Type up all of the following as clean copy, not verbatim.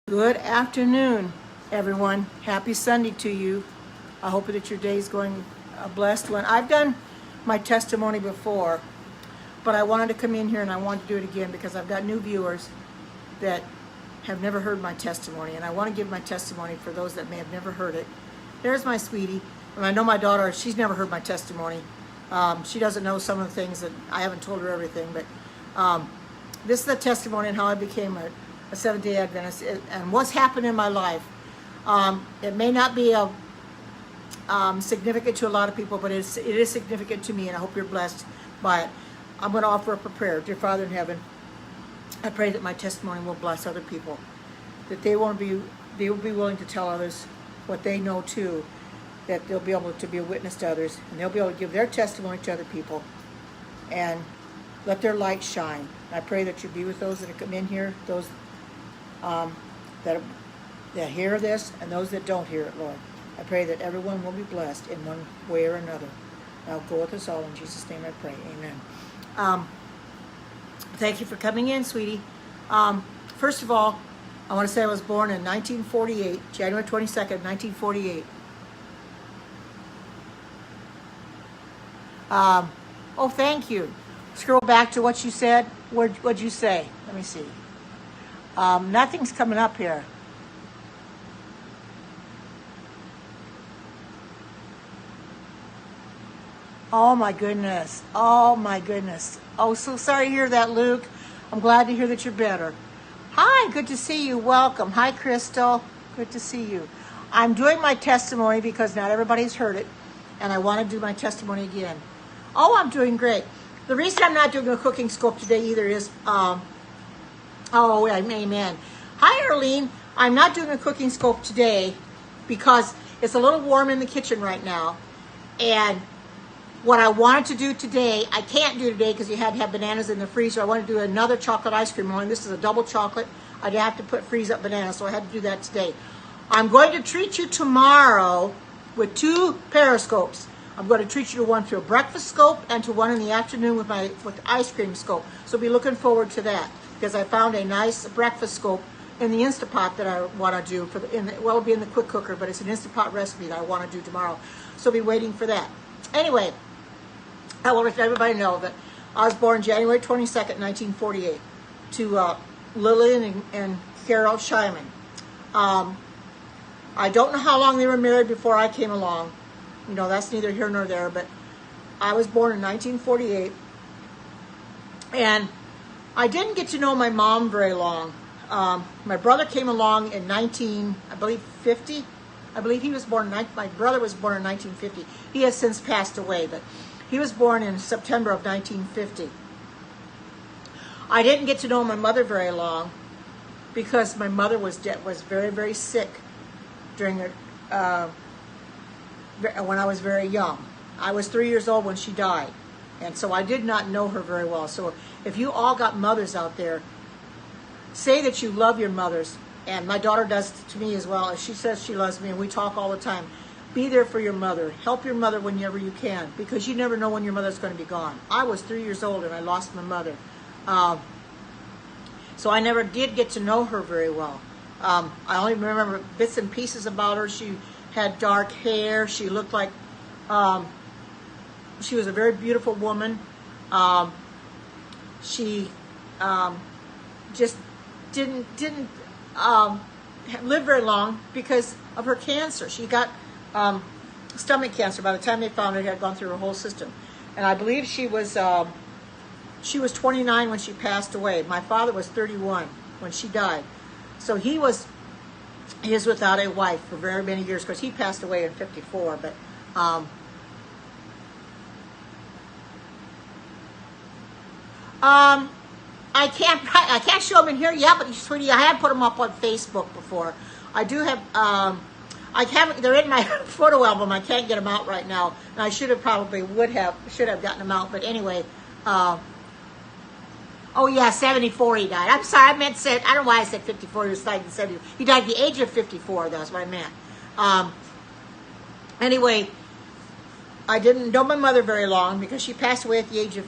Good afternoon, everyone. Happy Sunday to you. I hope that your day is going a blessed one. I've done my testimony before, but I wanted to come in here and I wanted to do it again because I've got new viewers that have never heard my testimony, and I want to give my testimony for those that may have never heard it. There's my sweetie, and I know my daughter, she's never heard my testimony. She doesn't know some of the things that I haven't told her everything, but this is the testimony on how I became a Seventh-day Adventist and what's happened in my life. It may not be significant to a lot of people, but it is significant to me, and I hope you're blessed by it. I'm going to offer up a prayer. Dear Father in heaven, I pray that my testimony will bless other people, that they will be willing to tell others what they know too, that they'll be able to be a witness to others, and they'll be able to give their testimony to other people, and let their light shine. I pray that you be with those that have come in here, those that hear this, and those that don't hear it, Lord. I pray that everyone will be blessed in one way or another. Now go with us all. In Jesus' name I pray. Amen. Thank you for coming in, sweetie. First of all, I want to say I was born in 1948, January 22nd, 1948. Oh, thank you. Scroll back to what you said. What'd you say? Let me see. Nothing's coming up here. Oh my goodness. Oh my goodness. Oh, so sorry to hear that, Luke. I'm glad to hear that you're better. Hi, good to see you. Welcome. Hi, Crystal. Good to see you. I'm doing my testimony because not everybody's heard it, and I want to do my testimony again. Oh, I'm doing great. The reason I'm not doing a cooking scope today either is, amen. Hi, Arlene. I'm not doing a cooking scope today because it's a little warm in the kitchen right now. And what I wanted to do today, I can't do today because you had to have bananas in the freezer. I want to do another chocolate ice cream one. This is a double chocolate. I'd have to freeze up bananas, so I had to do that today. I'm going to treat you tomorrow with 2 periscopes. I'm going to treat you to one through a breakfast scope and to one in the afternoon with the ice cream scope. So be looking forward to that because I found a nice breakfast scope in the Instapot that I want to do it'll be in the quick cooker, but it's an Instapot recipe that I want to do tomorrow. So be waiting for that. Anyway, I want to let everybody know that I was born January 22nd, 1948, to Lillian and Carol Shyman. I don't know how long they were married before I came along. You know, that's neither here nor there, but I was born in 1948, and I didn't get to know my mom very long. My brother came along in 50. I believe he was born my brother was born in 1950. He has since passed away, but he was born in September of 1950. I didn't get to know my mother very long because my mother was very, very sick during when I was very young. I was 3 years old when she died, and so I did not know her very well. So if you all got mothers out there, say that you love your mothers, and my daughter does to me as well. She says she loves me, and we talk all the time. Be there for your mother. Help your mother whenever you can, because you never know when your mother's going to be gone. I was 3 years old, and I lost my mother. So I never did get to know her very well. I only remember bits and pieces about her. She had dark hair. She looked like she was a very beautiful woman. She just didn't live very long because of her cancer. She got stomach cancer. By the time they found it, had gone through her whole system. And I believe she was 29 when she passed away. My father was 31 when she died. So he was without a wife for very many years because he passed away in 54. But I can't show them in here yet, but sweetie, I have put them up on Facebook before. I do have they're in my photo album. I can't get them out right now, and I should have gotten them out. But anyway, oh yeah, 74 he died. I'm sorry, I don't know why I said 54. He was died in 70. He died at the age of 54. That's what I meant. Anyway, I didn't know my mother very long because she passed away at the age of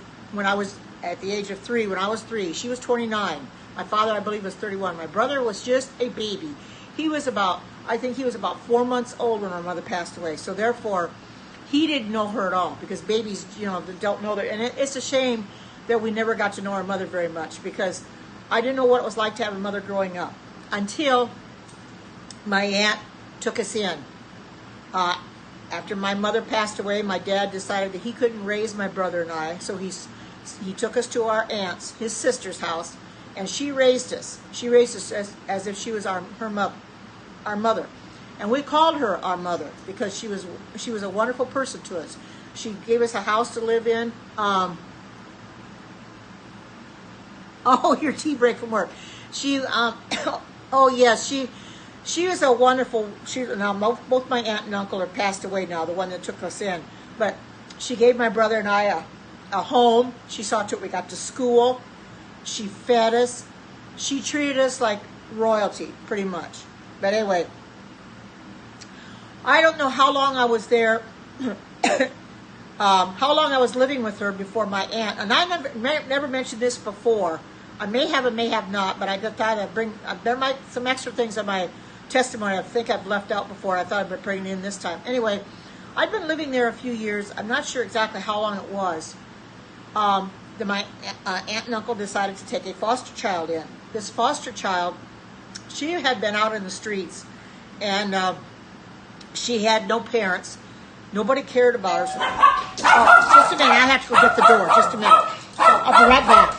3 when I was 3. She was 29. My father, I believe, was 31. My brother was just a baby. He was I think he was about 4 months old when my mother passed away. So therefore, he didn't know her at all, because babies, don't know and it's a shame that we never got to know our mother very much, because I didn't know what it was like to have a mother growing up until my aunt took us in. After my mother passed away, my dad decided that he couldn't raise my brother and I, so he took us to our aunt's, his sister's house, and she raised us. She raised us as if she was our mother. And we called her our mother because she was a wonderful person to us. She gave us a house to live in. Oh, your tea break from work. Oh yes, she was a wonderful. Now both my aunt and uncle are passed away now. The one that took us in, but she gave my brother and I a home. She saw to it we got to school. She fed us. She treated us like royalty, pretty much. But anyway, I don't know how long I was there, how long I was living with her before my aunt. And I never mentioned this before. I may have not, but I just thought I'd bring, there might some extra things in my testimony I think I've left out before. I thought I'd bring it in this time. Anyway, I'd been living there a few years. I'm not sure exactly how long it was. My aunt and uncle decided to take a foster child in. This foster child, she had been out in the streets, and she had no parents. Nobody cared about her. Oh, just a minute. I have to go get the door. Just a minute. So I'll be right back.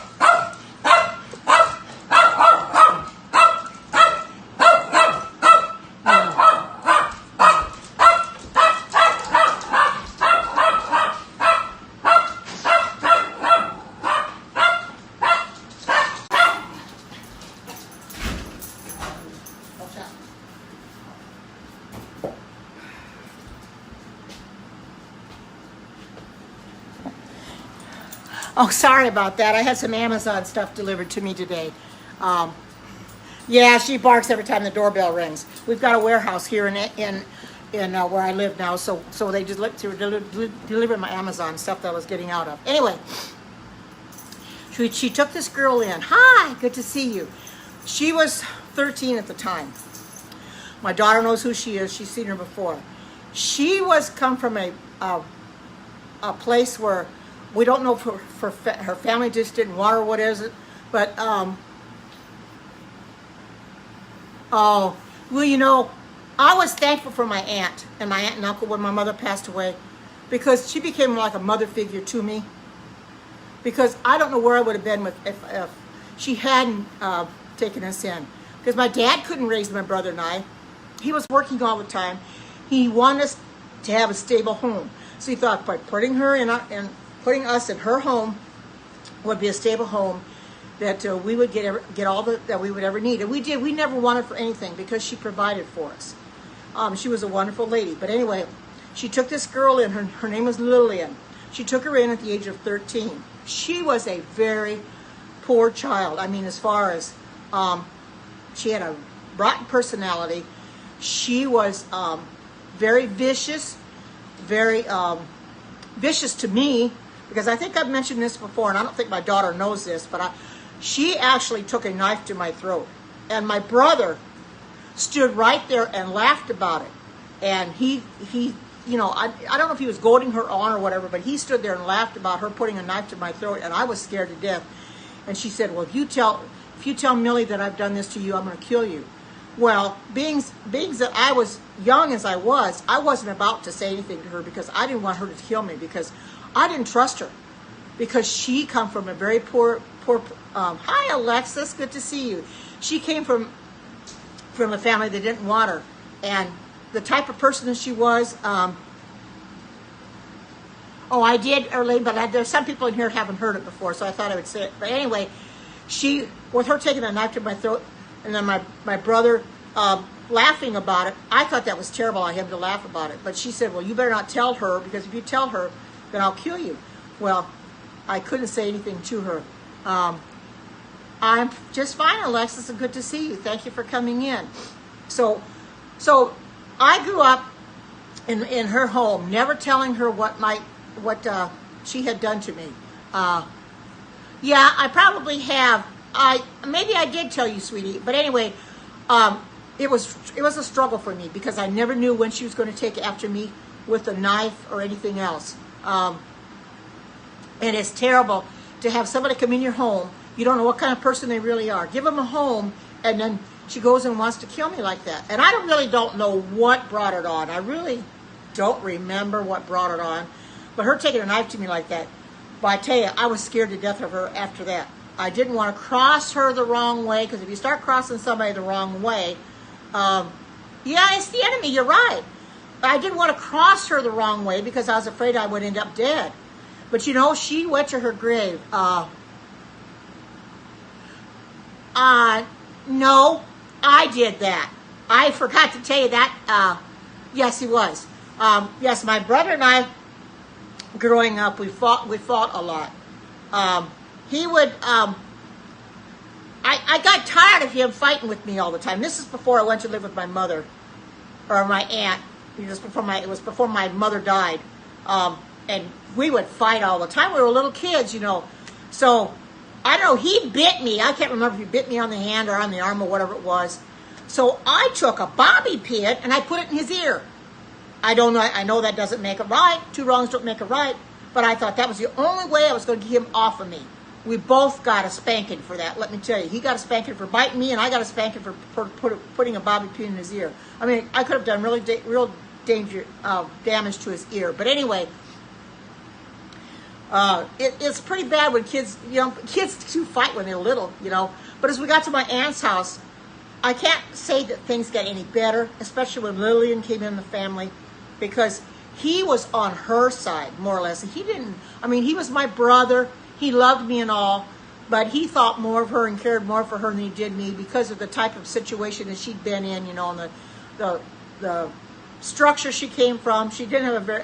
Oh, sorry about that. I had some Amazon stuff delivered to me today. Yeah, she barks every time the doorbell rings. We've got a warehouse here in where I live now, so they just delivered my Amazon stuff that I was getting out of. Anyway, she took this girl in. Hi, good to see you. She was 13 at the time. My daughter knows who she is. She's seen her before. She was come from a place where we don't know if her family just didn't want her, what is it? But, oh, well, I was thankful for my aunt and uncle when my mother passed away, because she became like a mother figure to me. Because I don't know where I would have been if she hadn't taken us in. Because my dad couldn't raise my brother and I. He was working all the time. He wanted us to have a stable home. So he thought by putting her in putting us in her home would be a stable home that we would get all that we would ever need. And we did. We never wanted for anything because she provided for us. She was a wonderful lady. But anyway, she took this girl in. Her name was Lillian. She took her in at the age of 13. She was a very poor child. I mean, as far as she had a rotten personality. She was very vicious, very vicious to me. Because I think I've mentioned this before, and I don't think my daughter knows this, but she actually took a knife to my throat. And my brother stood right there and laughed about it. And he I don't know if he was goading her on or whatever, but he stood there and laughed about her putting a knife to my throat, and I was scared to death. And she said, well, if you tell Millie that I've done this to you, I'm going to kill you. Well, being that I was young as I wasn't about to say anything to her because I didn't want her to kill me, because I didn't trust her, because she come from a very poor. Hi, Alexis, good to see you. She came from a family that didn't want her, and the type of person that she was. Oh, I did, Erlene, but there's some people in here that haven't heard it before, so I thought I would say it. But anyway, with her taking a knife to my throat, and then my brother laughing about it, I thought that was terrible of him to laugh about it. But she said, well, you better not tell her, because if you tell her, then I'll kill you. Well, I couldn't say anything to her. I'm just fine, Alexis, and good to see you. Thank you for coming in. So I grew up in her home, never telling her what she had done to me. Yeah, I probably have maybe I did tell you, sweetie, but anyway, it was a struggle for me because I never knew when she was going to take after me with a knife or anything else. And it's terrible to have somebody come in your home. You don't know what kind of person they really are. Give them a home, and then she goes and wants to kill me like that. And I don't know what brought it on. I really don't remember what brought it on. But her taking a knife to me like that, but I tell you, I was scared to death of her after that. I didn't want to cross her the wrong way, because if you start crossing somebody the wrong way, yeah, it's the enemy, you're right. I didn't want to cross her the wrong way because I was afraid I would end up dead. But you know, she went to her grave. No, I did that. I forgot to tell you that. Yes, he was. Yes, my brother and I, growing up, we fought a lot. He would, I got tired of him fighting with me all the time. This is before I went to live with my mother, or my aunt. It was before my mother died. And we would fight all the time. We were little kids, you know. So, I don't know, he bit me. I can't remember if he bit me on the hand or on the arm or whatever it was. So I took a bobby pin and I put it in his ear. I don't know, I know that doesn't make it right. Two wrongs don't make it right. But I thought that was the only way I was going to get him off of me. We both got a spanking for that, let me tell you. He got a spanking for biting me, and I got a spanking for putting a bobby pin in his ear. I mean, I could have done real damage to his ear. But anyway, it's pretty bad when kids, you know, kids do fight when they're little, you know. But as we got to my aunt's house, I can't say that things got any better, especially when Lillian came in the family, because he was on her side, more or less. He didn't, I mean, he was my brother. He loved me and all, but he thought more of her and cared more for her than he did me because of the type of situation that she'd been in, you know, and the structure she came from. She didn't have a very,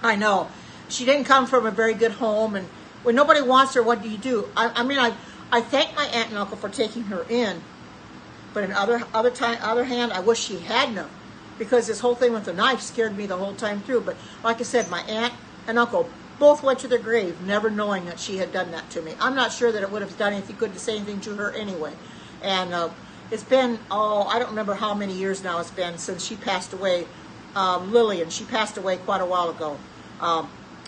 I know, she didn't come from a very good home, and when nobody wants her, what do you do? I mean, I thank my aunt and uncle for taking her in, but on other hand, I wish she hadn't have, because this whole thing with the knife scared me the whole time through. But like I said, my aunt and uncle both went to their grave never knowing that she had done that to me. I'm not sure that it would have done anything good to say anything to her anyway. And it's been, I don't remember how many years now it's been since she passed away. Lillian, she passed away quite a while ago.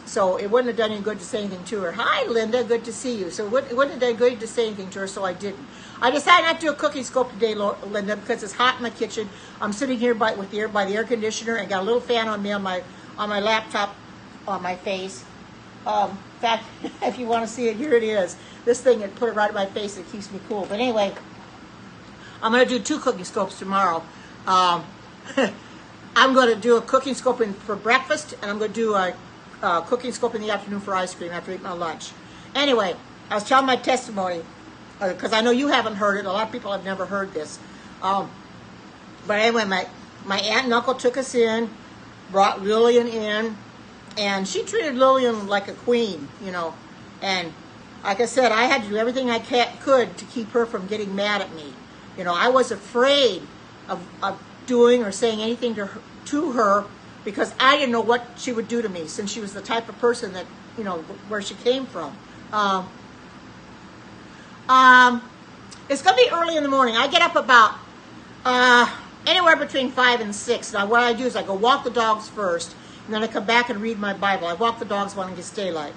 So it wouldn't have done any good to say anything to her. Hi, Linda, good to see you. So it wouldn't have done good to say anything to her, so I didn't. I decided not to do a cooking scope today, Linda, because it's hot in my kitchen. I'm sitting here by the air conditioner and got a little fan on me on my laptop on my face. In fact, if you want to see it, here it is. This thing, it put it right in my face. It keeps me cool. But anyway, I'm going to do 2 cooking scopes tomorrow. I'm going to do a cooking scope for breakfast, and I'm going to do a cooking scope in the afternoon for ice cream after I eat my lunch. Anyway, I was telling my testimony, because I know you haven't heard it. A lot of people have never heard this. But anyway, my aunt and uncle took us in, brought Lillian in, and she treated Lillian like a queen, you know. And like I said, I had to do everything I could to keep her from getting mad at me. You know, I was afraid of doing or saying anything to her because I didn't know what she would do to me, since she was the type of person that, you know, where she came from. It's going to be early in the morning. I get up about anywhere between 5 and 6. Now, what I do is I go walk the dogs first, and then I come back and read my Bible. I walk the dogs when it gets daylight.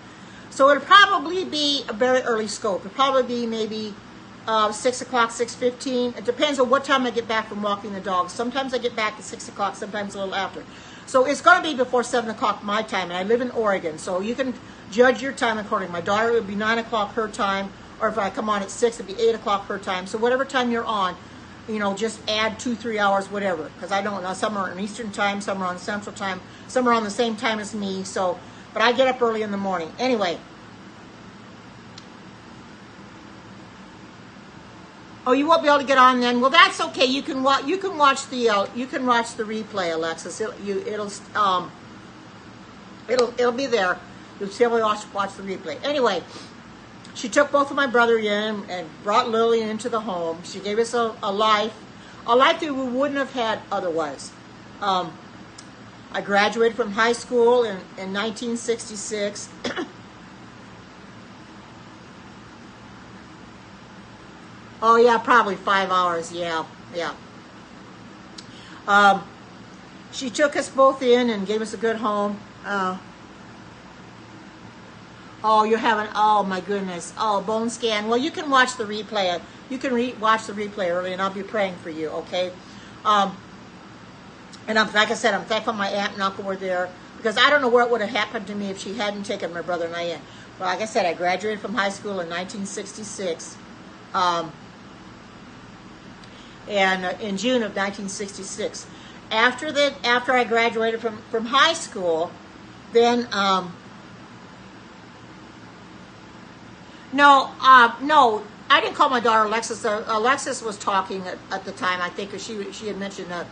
So it'll probably be a very early scope. It'll probably be maybe 6 o'clock, 6:15. It depends on what time I get back from walking the dogs. Sometimes I get back at 6 o'clock, sometimes a little after. So it's going to be before 7 o'clock my time, and I live in Oregon, so you can judge your time accordingly. My daughter, would be 9 o'clock her time, or if I come on at 6, it'd be 8 o'clock her time. So whatever time you're on, you know, just add 2-3 hours, whatever, because I don't know. Some are on Eastern time, some are on Central time, some are on the same time as me. So, but I get up early in the morning. Anyway. Oh, you won't be able to get on then. Well, that's okay. You can watch the replay, Alexis. It'll be there. You'll be able to watch the replay. Anyway, she took both of my brother in and brought Lillian into the home. She gave us a life that we wouldn't have had otherwise. I graduated from high school in 1966. Oh yeah, probably 5 hours. Yeah, yeah. Um, she took us both in and gave us a good home. Oh, you're having, oh my goodness. Oh, bone scan. Well, you can watch the replay. You can watch the replay early, and I'll be praying for you, okay? And like I said, I'm thankful my aunt and uncle were there, because I don't know what would have happened to me if she hadn't taken my brother and I in. Well, like I said, I graduated from high school in 1966. And in June of 1966. After I graduated from high school, then, no, I didn't call my daughter Alexis. Alexis was talking at the time, I think, because she had mentioned that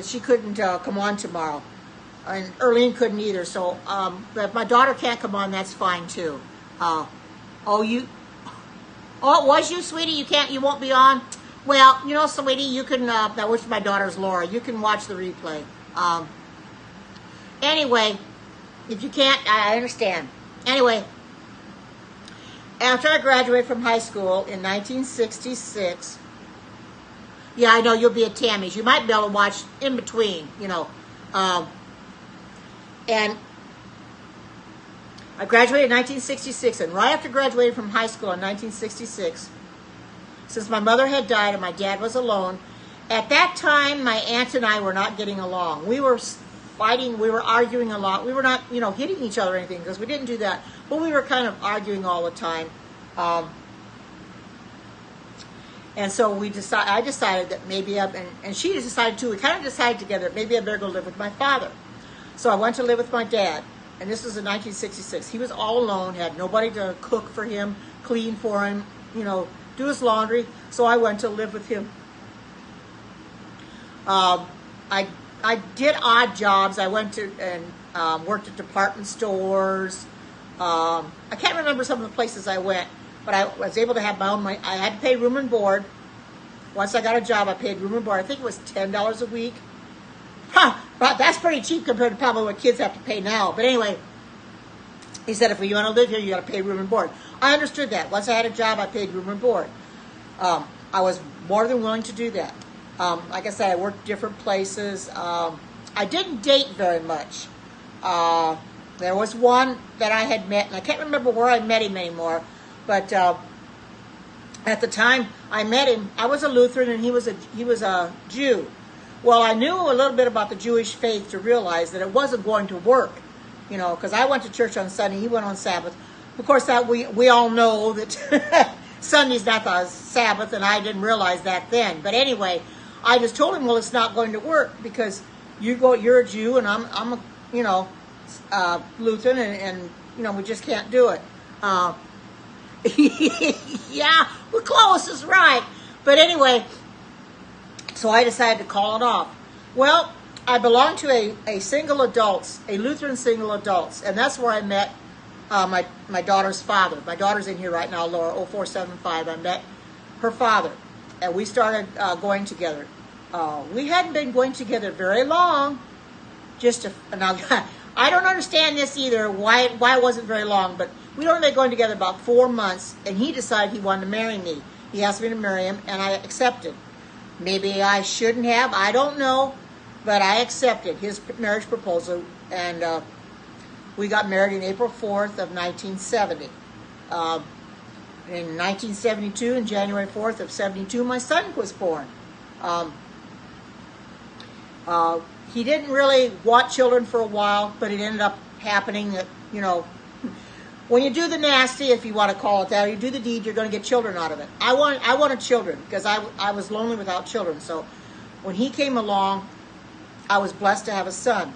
she couldn't come on tomorrow. And Erlene couldn't either, so, but if my daughter can't come on, that's fine too. Oh, it was you, sweetie? You won't be on? Well, you know, sweetie, you can, that was my daughter's Laura. You can watch the replay. Anyway, if you can't, I understand. Anyway, after I graduated from high school in 1966, yeah, I know you'll be at Tammy's. You might be able to watch in between, you know. And I graduated in 1966, and right after graduating from high school in 1966, since my mother had died and my dad was alone, at that time, my aunt and I were not getting along. We were fighting, we were arguing a lot. We were not, you know, hitting each other or anything, because we didn't do that. But we were kind of arguing all the time. And so I decided that maybe, and she decided too, we kind of decided together, maybe I better go live with my father. So I went to live with my dad, and this was in 1966. He was all alone, had nobody to cook for him, clean for him, you know, do his laundry. So I went to live with him. I did odd jobs. I went to and worked at department stores. I can't remember some of the places I went, but I was able to have my own money. I had to pay room and board. Once I got a job, I paid room and board. I think it was $10 a week. But that's pretty cheap compared to probably what kids have to pay now. But anyway, he said, if you want to live here, you got to pay room and board. I understood that. Once I had a job, I paid room and board. I was more than willing to do that. Like I said, I worked different places. I didn't date very much. There was one that I had met, and I can't remember where I met him anymore, but at the time I met him, I was a Lutheran and he was a Jew. Well, I knew a little bit about the Jewish faith to realize that it wasn't going to work, you know, because I went to church on Sunday, he went on Sabbath. Of course, that we all know that Sunday's not the Sabbath, and I didn't realize that then. But anyway, I just told him, well, it's not going to work because you're a Jew and I'm a, you know, Lutheran, and you know, we just can't do it. Yeah, we're close, is right. But anyway, so I decided to call it off. Well, I belong to a single adults, a Lutheran single adults, and that's where I met my daughter's father. My daughter's in here right now, Laura 0475. I met her father, and we started going together. We hadn't been going together very long. Now, I don't understand this either, why it wasn't very long, but we'd only been going together about 4 months, and he decided he wanted to marry me. He asked me to marry him, and I accepted. Maybe I shouldn't have, I don't know, but I accepted his marriage proposal, and we got married on April 4th of 1970. In 1972, and January 4th of 72, my son was born. He didn't really want children for a while, but it ended up happening that, you know, when you do the nasty, if you want to call it that, or you do the deed, you're going to get children out of it. I wanted children because I was lonely without children. So when he came along, I was blessed to have a son.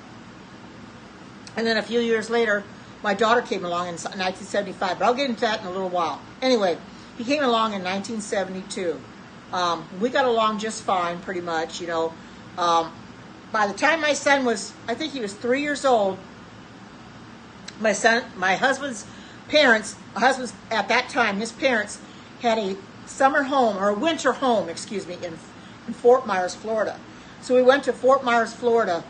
And then a few years later, my daughter came along in 1975, but I'll get into that in a little while. Anyway, he came along in 1972. We got along just fine, pretty much, you know. By the time my son was, I think he was 3 years old, my husband's parents, at that time, his parents had a summer home, or a winter home, excuse me, in Fort Myers, Florida. So we went to Fort Myers, Florida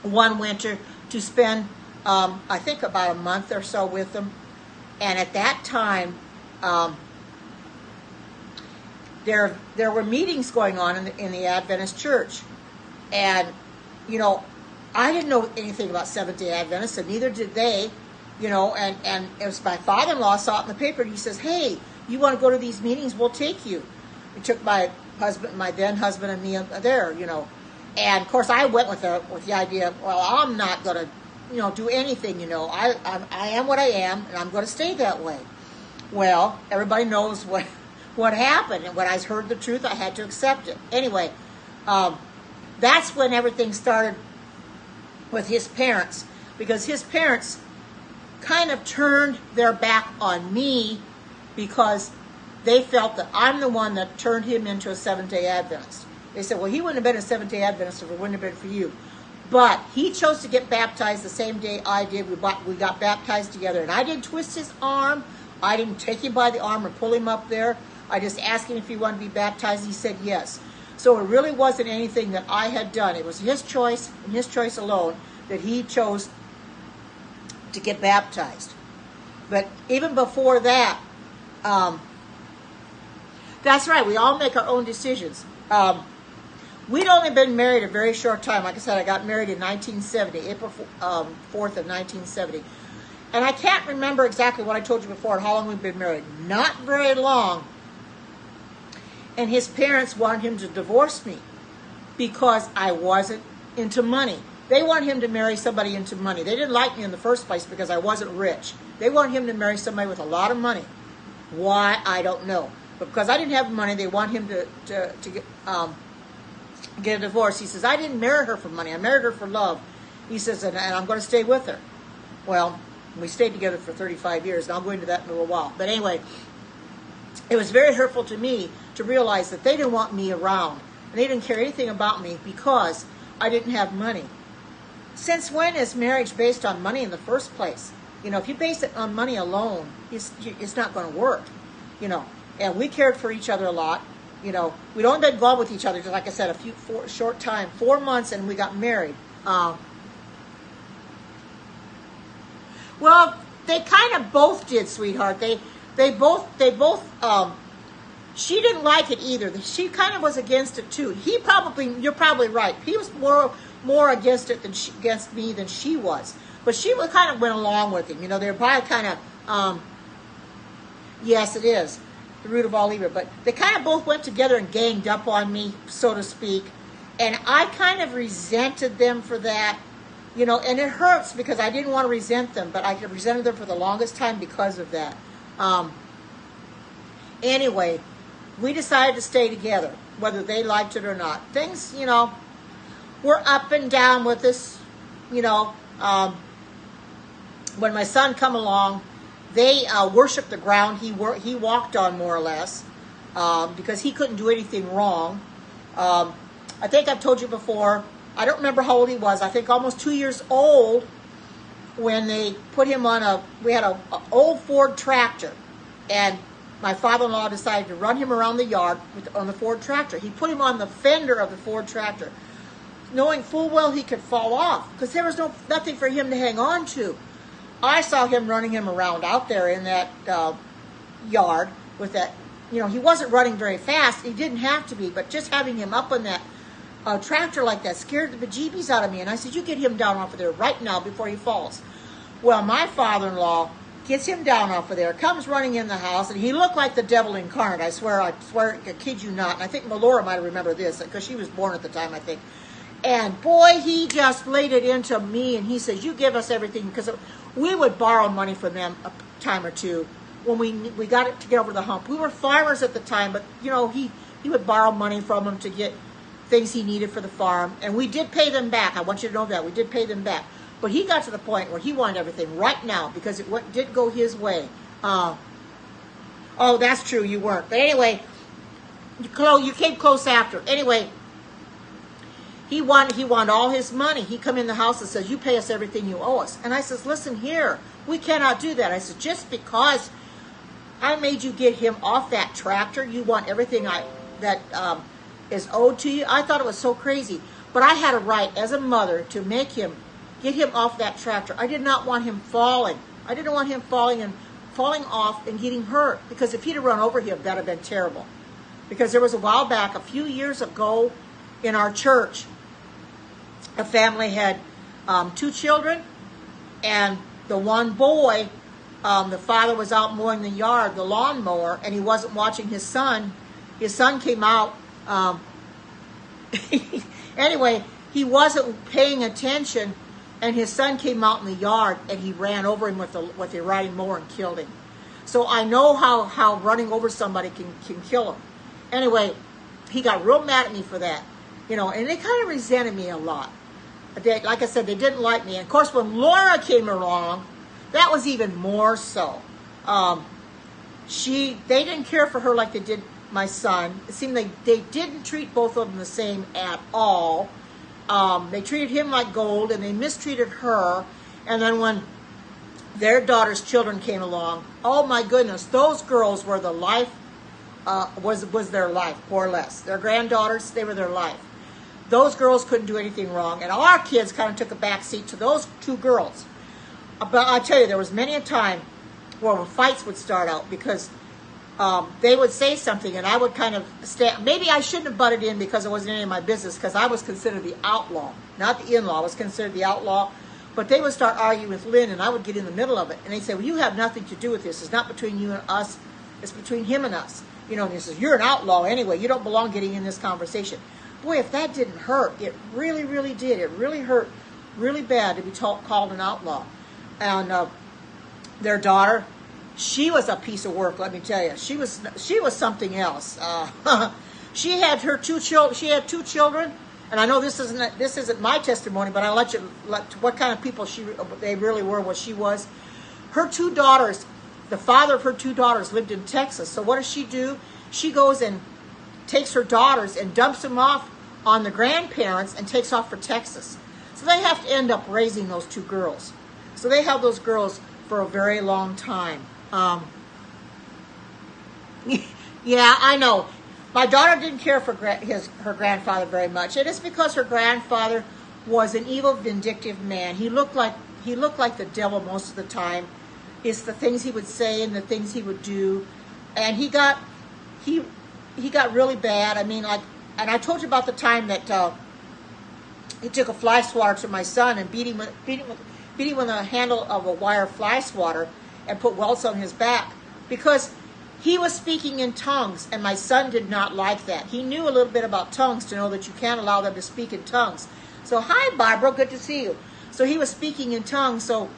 one winter to spend, I think, about a month or so with them. And at that time, there were meetings going on in the Adventist church, and you know, I didn't know anything about Seventh-day Adventists, and neither did they. You know, and it was my father-in-law saw it in the paper, and he says, "Hey, you want to go to these meetings? We'll take you." He took my then husband, and me there. You know, and of course I went with the idea, well, I'm not going to, you know, do anything. You know, I am what I am, and I'm going to stay that way. Well, everybody knows what happened, and when I heard the truth, I had to accept it. Anyway, that's when everything started with his parents, because his parents kind of turned their back on me because they felt that I'm the one that turned him into a Seventh-day Adventist. They said, well, he wouldn't have been a Seventh-day Adventist if it wouldn't have been for you. But he chose to get baptized the same day I did. We got baptized together, and I didn't twist his arm. I didn't take him by the arm or pull him up there. I just asked him if he wanted to be baptized. He said yes. So it really wasn't anything that I had done. It was his choice, and his choice alone, that he chose to get baptized. But even before that, that's right, we all make our own decisions. We'd only been married a very short time. Like I said, I got married in 1970, April 4th of 1970. And I can't remember exactly what I told you before, how long we've been married. Not very long. And his parents wanted him to divorce me because I wasn't into money. They wanted him to marry somebody into money. They didn't like me in the first place because I wasn't rich. They wanted him to marry somebody with a lot of money. Why, I don't know. But because I didn't have money, they want him to get a divorce. He says, I didn't marry her for money. I married her for love. He says, and I'm going to stay with her. Well, we stayed together for 35 years, and I'll go into that in a little while. But anyway, it was very hurtful to me to realize that they didn't want me around. And they didn't care anything about me because I didn't have money. Since when is marriage based on money in the first place? You know, if you base it on money alone, it's not going to work. You know, and we cared for each other a lot. You know, we'd only been involved with each other, just like I said, short time, 4 months, and we got married. Well, they kind of both did, sweetheart. They both. She didn't like it either. She kind of was against it too. You're probably right. He was more against it against me than she was. But she kind of went along with him. You know, they were probably kind of, yes, it is the root of all evil. But they kind of both went together and ganged up on me, so to speak. And I kind of resented them for that. You know, and it hurts because I didn't want to resent them, but I resented them for the longest time because of that. Anyway, we decided to stay together, whether they liked it or not. Things, you know, were up and down with us. You know, when my son come along, they worshiped the ground he walked on, more or less, because he couldn't do anything wrong. I think I've told you before, I don't remember how old he was. I think almost 2 years old when they put him on we had an old Ford tractor. And my father-in-law decided to run him around the yard on the Ford tractor. He put him on the fender of the Ford tractor, knowing full well he could fall off because there was nothing for him to hang on to. I saw him running him around out there in that yard with that. You know, he wasn't running very fast. He didn't have to be, but just having him up on that tractor like that scared the bejeebies out of me. And I said, you get him down off of there right now before he falls. Well, my father-in-law gets him down off of there, comes running in the house, and he looked like the devil incarnate. I swear, I kid you not. And I think Melora might remember this because she was born at the time, I think. And boy, he just laid it into me, and he says, you give us everything, because we would borrow money from them a time or two when we got it to get over the hump. We were farmers at the time, but, you know, he would borrow money from them to get things he needed for the farm, and we did pay them back. I want you to know that. We did pay them back. But he got to the point where he wanted everything right now because it did go his way. Oh, that's true, you weren't. But anyway, you came close after. Anyway, he wanted all his money. He come in the house and says, you pay us everything you owe us. And I says, listen here, we cannot do that. I said, just because I made you get him off that tractor, you want everything that is owed to you? I thought it was so crazy. But I had a right as a mother to get him off that tractor. I did not want him falling. I didn't want him falling off and getting hurt, because if he'd have run over him, that'd have been terrible. because there was a while back, a few years ago in our church, a family had 2 children, and the one boy, the father was out mowing the yard, the lawnmower, and he wasn't watching his son. His son came out. Anyway, he wasn't paying attention, and his son came out in the yard, and he ran over him with the riding mower and killed him. So I know how running over somebody can kill him. Anyway, he got real mad at me for that, and they kind of resented me a lot. Like I said, they didn't like me. And of course, when Laura came along, that was even more so. They didn't care for her like they did my son. It seemed like they didn't treat both of them the same at all. They treated him like gold, and they mistreated her. And then when their daughter's children came along, oh my goodness, those girls were the life, was their life, more or less. Their granddaughters, they were their life. Those girls couldn't do anything wrong, and our kids kind of took a back seat to those 2 girls. But I tell you, there was many a time where fights would start out because they would say something, and I would kind of stand. Maybe I shouldn't have butted in because it wasn't any of my business, because I was considered the outlaw, not the in-law. I was considered the outlaw. But they would start arguing with Lynn, and I would get in the middle of it. And they'd say, well, you have nothing to do with this. It's not between you and us. It's between him and us. And he says, you're an outlaw anyway. You don't belong getting in this conversation. Boy, if that didn't hurt, it really, really did. It really hurt really bad to be called an outlaw. And their daughter, she was a piece of work, let me tell you. She was something else. She had her 2 children. She had 2 children. And I know this isn't my testimony, but I'll let what kind of people they really were, what she was. Her 2 daughters, the father of her 2 daughters lived in Texas. So what does she do? She goes and takes her daughters and dumps them off on the grandparents and takes off for Texas. So they have to end up raising those 2 girls. So they have those girls for a very long time. Yeah, I know. My daughter didn't care for her grandfather very much. It is because her grandfather was an evil, vindictive man. He looked like the devil most of the time. It's the things he would say and the things he would do, and he got really bad. I mean, and I told you about the time that he took a fly swatter to my son and beat him with the handle of a wire fly swatter and put welts on his back because he was speaking in tongues, and my son did not like that. He knew a little bit about tongues to know that you can't allow them to speak in tongues. So, hi, Barbara, good to see you. So he was speaking in tongues. So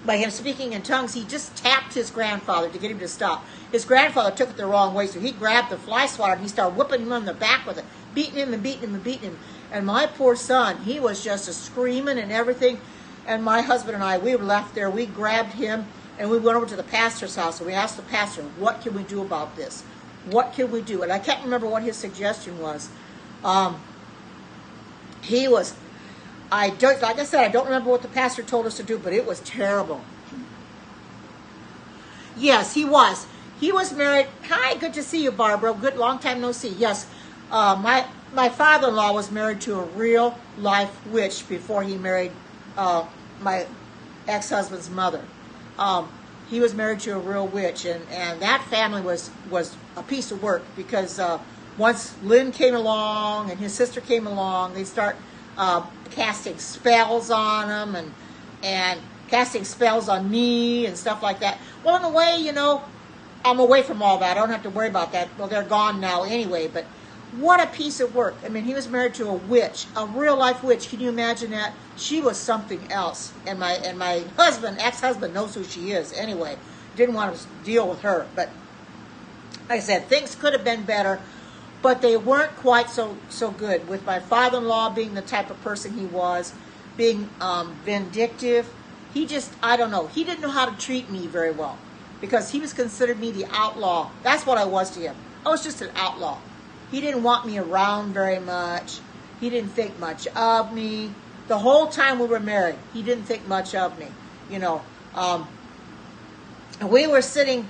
by him speaking in tongues, he just tapped his grandfather to get him to stop. His grandfather took it the wrong way, so he grabbed the fly swatter and he started whipping him on the back with it, beating him and beating him and beating him. And my poor son, he was just screaming and everything. And my husband and I, we were left there. We grabbed him. And we went over to the pastor's house, and we asked the pastor, what can we do about this? What can we do? And I can't remember what his suggestion was. Like I said, I don't remember what the pastor told us to do, but it was terrible. Yes, he was. He was married. Hi, good to see you, Barbara. Good, long time no see. Yes, my father-in-law was married to a real-life witch before he married my ex-husband's mother. He was married to a real witch, and that family was a piece of work because once Lynn came along and his sister came along, they start casting spells on them and casting spells on me and stuff like that. Well, in a way, I'm away from all that. I don't have to worry about that. Well, they're gone now anyway, but what a piece of work. I mean, he was married to a witch, a real-life witch. Can you imagine that? She was something else. And my husband, ex-husband, knows who she is anyway. Didn't want to deal with her. But like I said, things could have been better, but they weren't quite so good. With my father-in-law being the type of person he was, being vindictive, I don't know. He didn't know how to treat me very well because he was considered me the outlaw. That's what I was to him. I was just an outlaw. He didn't want me around very much. He didn't think much of me. The whole time we were married, he didn't think much of me. We were sitting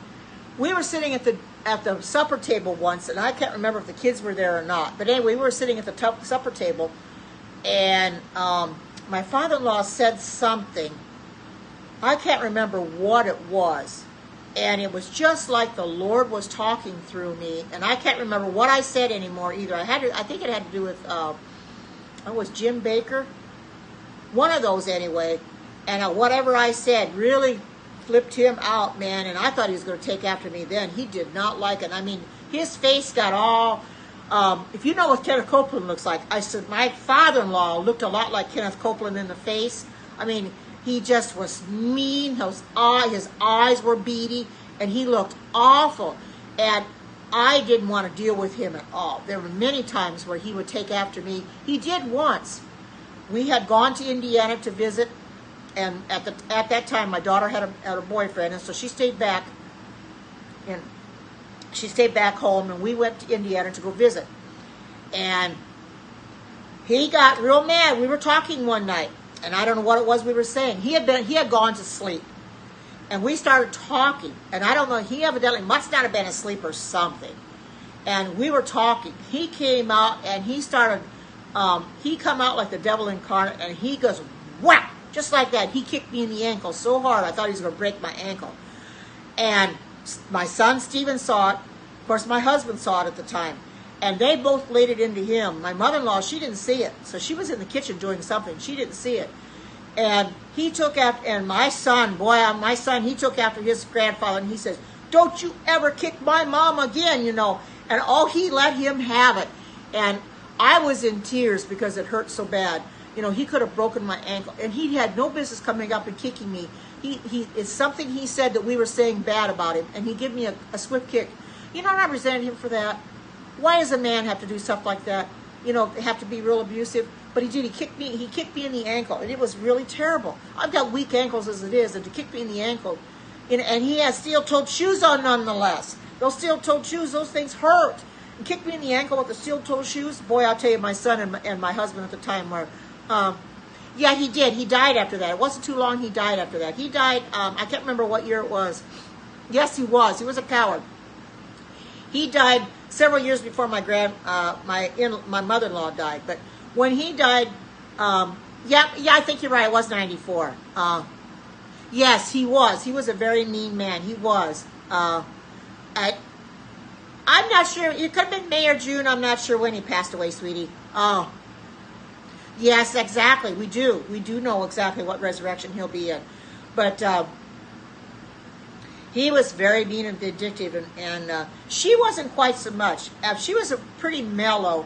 at the supper table once, and I can't remember if the kids were there or not. But anyway, we were sitting at the supper table, and my father-in-law said something. I can't remember what it was. And it was just like the Lord was talking through me. And I can't remember what I said anymore either. I think it had to do with, it was Jim Baker. One of those anyway. And whatever I said really flipped him out, man. And I thought he was going to take after me then. He did not like it. I mean, his face got all... if you know what Kenneth Copeland looks like, I said my father-in-law looked a lot like Kenneth Copeland in the face. I mean, he just was mean. His eyes were beady, and he looked awful. And I didn't want to deal with him at all. There were many times where he would take after me. He did once. We had gone to Indiana to visit, and at that time my daughter had a boyfriend, and so she stayed back. And she stayed back home, and we went to Indiana to go visit. And he got real mad. We were talking one night, and I don't know what it was we were saying. He had gone to sleep, and we started talking. And I don't know, he evidently must not have been asleep or something. And we were talking. He came out, and he started. He come out like the devil incarnate, and he goes whack, just like that. He kicked me in the ankle so hard I thought he was going to break my ankle. And my son Stephen saw it. Of course, my husband saw it at the time. And they both laid it into him. My mother-in-law, she didn't see it. So she was in the kitchen doing something. She didn't see it. And he took after, and my son, he took after his grandfather, and he says, "Don't you ever kick my mom again, you know." And he let him have it. And I was in tears because it hurt so bad. You know, he could have broken my ankle. And he had no business coming up and kicking me. It's something he said that we were saying bad about him, and he gave me a swift kick. You know, I resented him for that. Why does a man have to do stuff like that? You know, have to be real abusive? But he did. He kicked me in the ankle, and it was really terrible. I've got weak ankles as it is, and to kick me in the ankle, and he has steel-toed shoes on nonetheless. Those steel-toed shoes, those things hurt. And kicked me in the ankle with the steel-toed shoes. Boy, I'll tell you, my son and my husband at the time were... yeah, he did. He died after that. It wasn't too long he died after that. He died, I can't remember what year it was. Yes, he was. He was a coward. He died several years before my mother-in-law died. But when he died, yeah, I think you're right. It was 94. Yes, he was. He was a very mean man. He was. I'm not sure. It could have been May or June. I'm not sure when he passed away, sweetie. Oh. Yes, exactly. We do. We do know exactly what resurrection he'll be in. But he was very mean and vindictive, and she wasn't quite so much. She was a pretty mellow,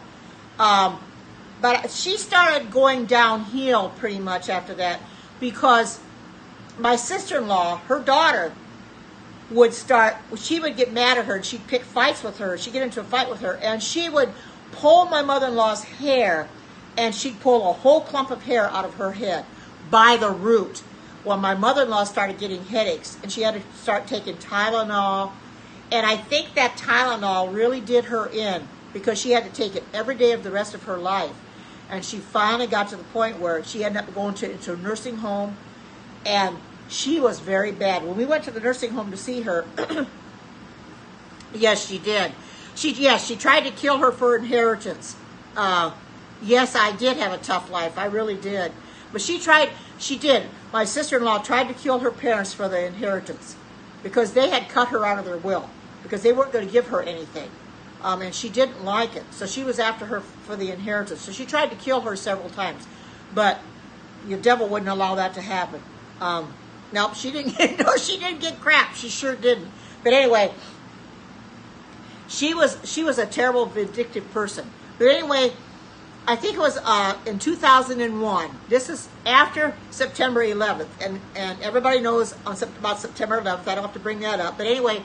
but she started going downhill pretty much after that, because my sister-in-law, her daughter, she would get mad at her, and she'd pick fights with her. She'd get into a fight with her, and she would pull my mother-in-law's hair, and she'd pull a whole clump of hair out of her head by the root. Well, my mother-in-law started getting headaches, and she had to start taking Tylenol. And I think that Tylenol really did her in, because she had to take it every day of the rest of her life. And she finally got to the point where she ended up going into a nursing home, and she was very bad. When we went to the nursing home to see her, yes, she did. She tried to kill her for inheritance. Yes, I did have a tough life. I really did. But she did. My sister-in-law tried to kill her parents for the inheritance, because they had cut her out of their will, because they weren't going to give her anything. And she didn't like it. So she was after her for the inheritance. So she tried to kill her several times. But the devil wouldn't allow that to happen. No, she didn't get crap. She sure didn't. But anyway, she was a terrible, vindictive person. But anyway, I think it was in 2001. This is after September 11th. And everybody knows about September 11th. I don't have to bring that up. But anyway,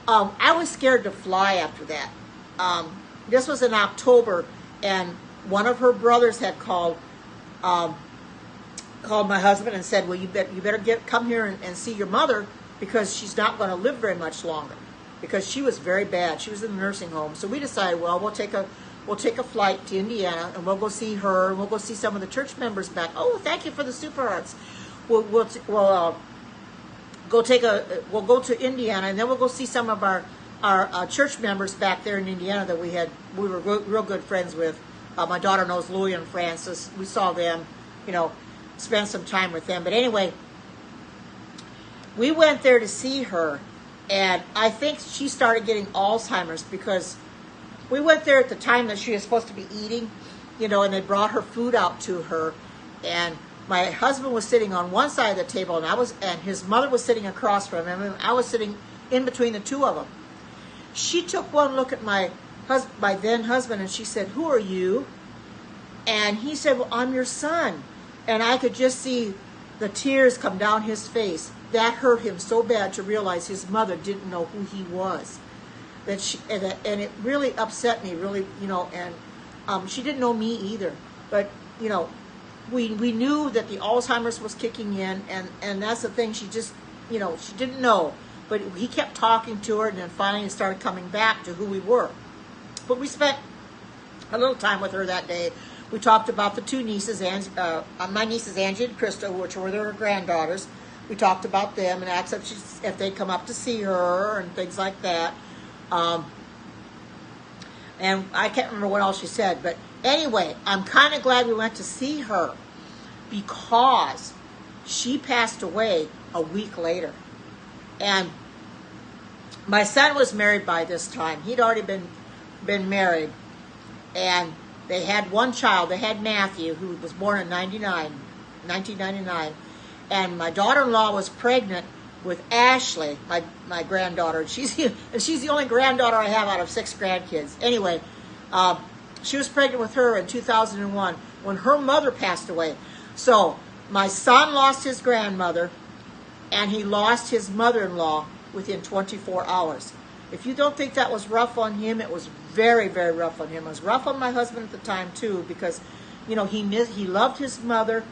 I was scared to fly after that. This was in October, and one of her brothers had called my husband and said, "Well, you better come here and see your mother, because she's not going to live very much longer," because she was very bad. She was in the nursing home. So we decided, well, we'll take a flight to Indiana, and we'll go see her, and we'll go see some of the church members back. Oh, thank you for the Super Arts. We'll go to Indiana, and then we'll go see some of our church members back there in Indiana that we were real good friends with. My daughter knows Louis and Francis. We saw them, spent some time with them. But anyway, we went there to see her, And I think she started getting Alzheimer's because we went there at the time that she was supposed to be eating, and they brought her food out to her. And my husband was sitting on one side of the table, and his mother was sitting across from him, and I was sitting in between the two of them. She took one look at my then husband, and she said, "Who are you?" And he said, "Well, I'm your son." And I could just see the tears come down his face. That hurt him so bad to realize his mother didn't know who he was. And it really upset me, really, and she didn't know me either. But, we knew that the Alzheimer's was kicking in, and that's the thing, she just, she didn't know. But he kept talking to her, and then finally it started coming back to who we were. But we spent a little time with her that day. We talked about the two nieces, my nieces Angie and Krista, which were their granddaughters. We talked about them and asked if they'd come up to see her and things like that. And I can't remember what else she said. But anyway, I'm kind of glad we went to see her because she passed away a week later. And my son was married by this time. He'd already been married. And they had one child. They had Matthew, who was born in 1999. And my daughter-in-law was pregnant with Ashley, my granddaughter. She's the only granddaughter I have out of 6 grandkids. Anyway, she was pregnant with her in 2001 when her mother passed away. So my son lost his grandmother, and he lost his mother-in-law within 24 hours. If you don't think that was rough on him, it was very, very rough on him. It was rough on my husband at the time, too, because, he loved his mother,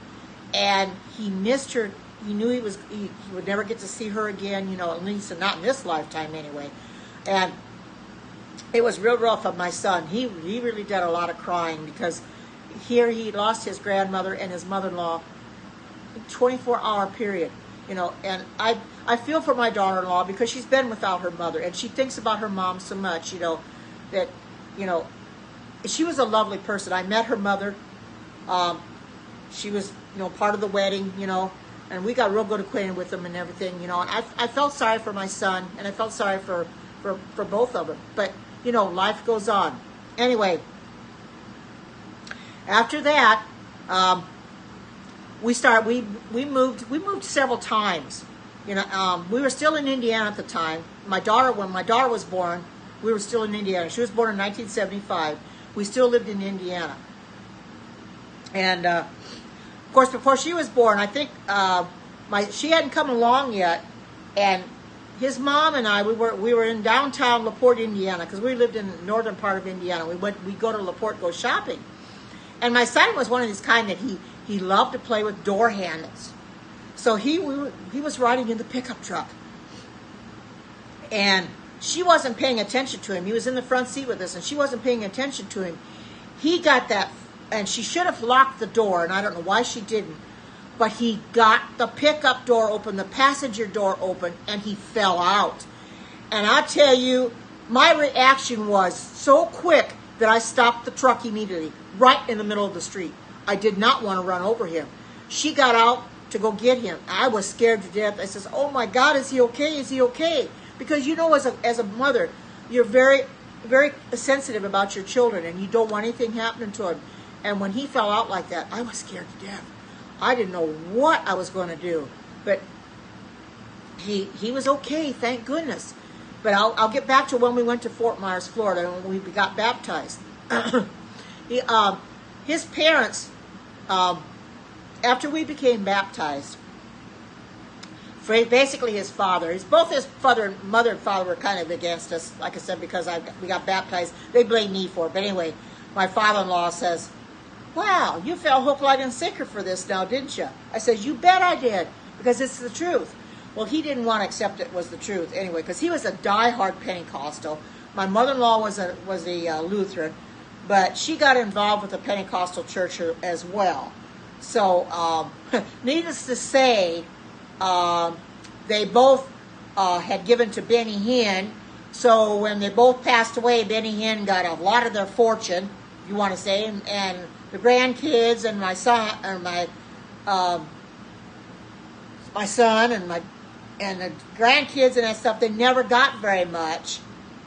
and he missed her. He knew he would never get to see her again, at least not in this lifetime anyway. And it was real rough on my son. He really did a lot of crying because here he lost his grandmother and his mother-in-law in a 24-hour period. And I feel for my daughter-in-law because she's been without her mother, and she thinks about her mom so much, that, she was a lovely person. I met her mother. She was, part of the wedding, and we got real good acquainted with them and everything, and I felt sorry for my son, and I felt sorry for both of them. But, life goes on. Anyway, after that, we moved several times. We were still in Indiana at the time. When my daughter was born, we were still in Indiana. She was born in 1975. We still lived in Indiana. And, of course, before she was born, I think she hadn't come along yet. And his mom and I, we were in downtown LaPorte, Indiana, because we lived in the northern part of Indiana. We'd go to LaPorte, go shopping. And my son was one of these kind that he loved to play with door handles. So he was riding in the pickup truck. And she wasn't paying attention to him. He was in the front seat with us, and she wasn't paying attention to him. He got that, and she should have locked the door, and I don't know why she didn't. But he got the pickup door open, the passenger door open, and he fell out. And I tell you, my reaction was so quick that I stopped the truck immediately, right in the middle of the street. I did not want to run over him. She got out to go get him. I was scared to death. I says, "Oh my God, is he okay? Is he okay?" Because as a mother, you're very, very sensitive about your children, and you don't want anything happening to him. And when he fell out like that, I was scared to death. I didn't know what I was going to do. But he was okay, thank goodness. But I'll get back to when we went to Fort Myers, Florida, when we got baptized. His parents, after we became baptized, basically his father, both his mother and father were kind of against us, like I said, because we got baptized. They blamed me for it. But anyway, my father-in-law says, "Wow, you fell hook, line, and sinker for this now, didn't you?" I said, "You bet I did, because it's the truth." Well, he didn't want to accept it was the truth anyway, because he was a diehard Pentecostal. My mother-in-law was a Lutheran, but she got involved with the Pentecostal church as well. So, needless to say, they both had given to Benny Hinn. So when they both passed away, Benny Hinn got a lot of their fortune, you want to say, and the grandkids and my son and my and the grandkids and that stuff, they never got very much.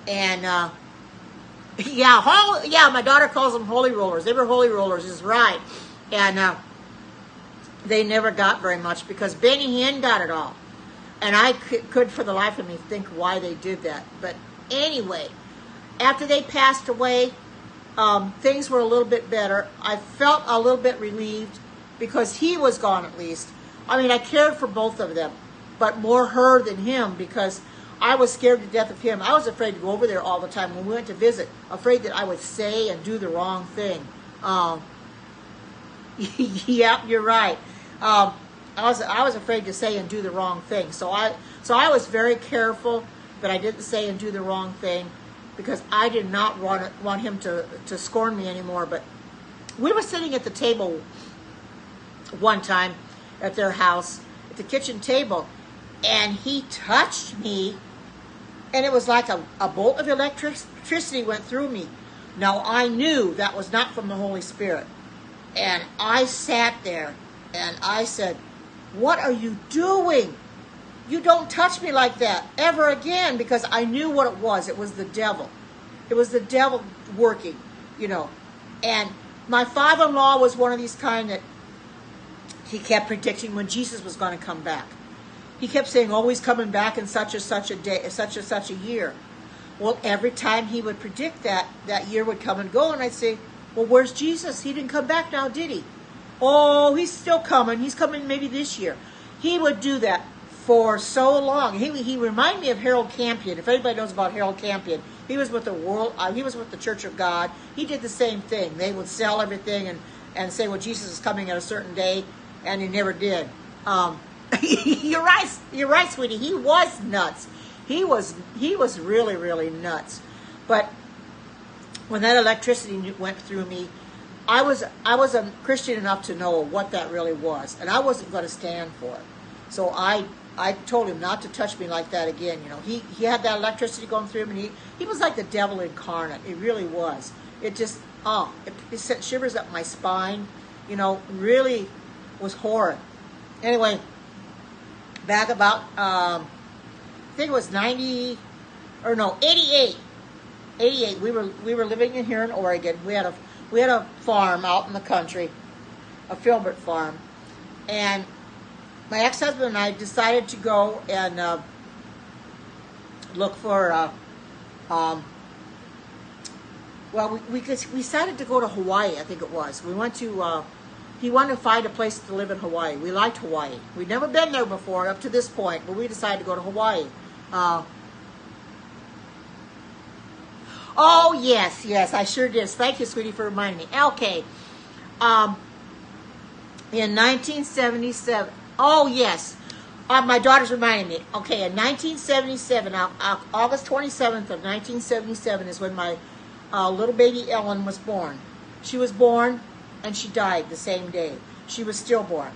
And yeah, my daughter calls them holy rollers. They were holy rollers, is right. And they never got very much because Benny Hinn got it all. And I could for the life of me think why they did that. But anyway, after they passed away, things were a little bit better. I felt a little bit relieved because he was gone at least. I mean, I cared for both of them, but more her than him because I was scared to death of him. I was afraid to go over there all the time when we went to visit, afraid that I would say and do the wrong thing. Yeah, you're right. I was afraid to say and do the wrong thing. So I was very careful that I didn't say and do the wrong thing because I did not want him to scorn me anymore. But we were sitting at the table one time at their house, at the kitchen table, and he touched me, and it was like a bolt of electricity went through me. Now, I knew that was not from the Holy Spirit. And I sat there, and I said, "What are you doing? You don't touch me like that ever again," because I knew what it was. It was the devil. It was the devil working, you know. And my father-in-law was one of these kind that he kept predicting when Jesus was going to come back. He kept saying, "Oh, he's coming back in such and such a day, such and such a year." Well, every time he would predict that, that year would come and go, and I'd say, "Well, where's Jesus? He didn't come back now, did he?" "Oh, he's still coming. He's coming maybe this year." He would do that for so long. He reminded me of Harold Campion. If anybody knows about Harold Campion, he was with he was with the Church of God. He did the same thing. They would sell everything and say, "Well, Jesus is coming at a certain day," and he never did. You're right, sweetie. He was nuts. He was really, really nuts. But when that electricity went through me, I was a Christian enough to know what that really was, and I wasn't going to stand for it. So I told him not to touch me like that again. You know, he had that electricity going through him, and he was like the devil incarnate. It really was. It just it sent shivers up my spine. You know, really was horrid. Anyway, back about I think it was 88. 88. We were living here in Oregon. We had a farm out in the country, a Filbert farm, and my ex-husband and I decided to go and look for. We decided to go to Hawaii. I think it was. We went to. He wanted to find a place to live in Hawaii. We liked Hawaii. We'd never been there before up to this point, but we decided to go to Hawaii. Oh, yes, I sure did. Thank you, sweetie, for reminding me. Okay. In 1977. Oh, yes. My daughter's reminding me. Okay, in 1977, August 27th of 1977 is when my little baby Ellen was born. She was born, and she died the same day. She was stillborn.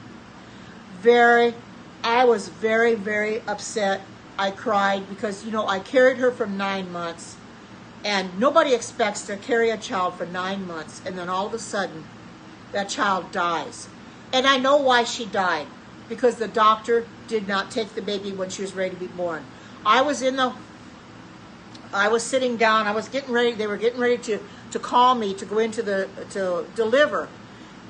I was very, very upset. I cried because, you know, I carried her for 9 months. And nobody expects to carry a child for 9 months, and then all of a sudden, that child dies. And I know why she died, because the doctor did not take the baby when she was ready to be born. I was sitting down, I was getting ready, they were getting ready to call me to go into to deliver.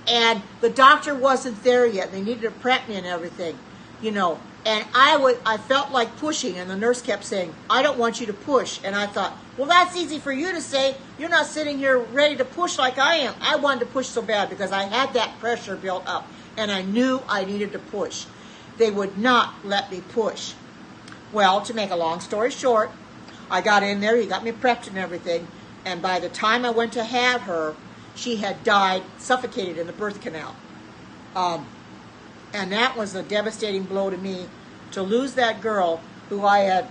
And the doctor wasn't there yet. They needed to prep me and everything, you know. And I felt like pushing, and the nurse kept saying, "I don't want you to push." And I thought, well, that's easy for you to say. You're not sitting here ready to push like I am. I wanted to push so bad because I had that pressure built up, and I knew I needed to push. They would not let me push. Well, to make a long story short, I got in there, he got me prepped and everything, and by the time I went to have her, she had died, suffocated in the birth canal. And that was a devastating blow to me, to lose that girl who I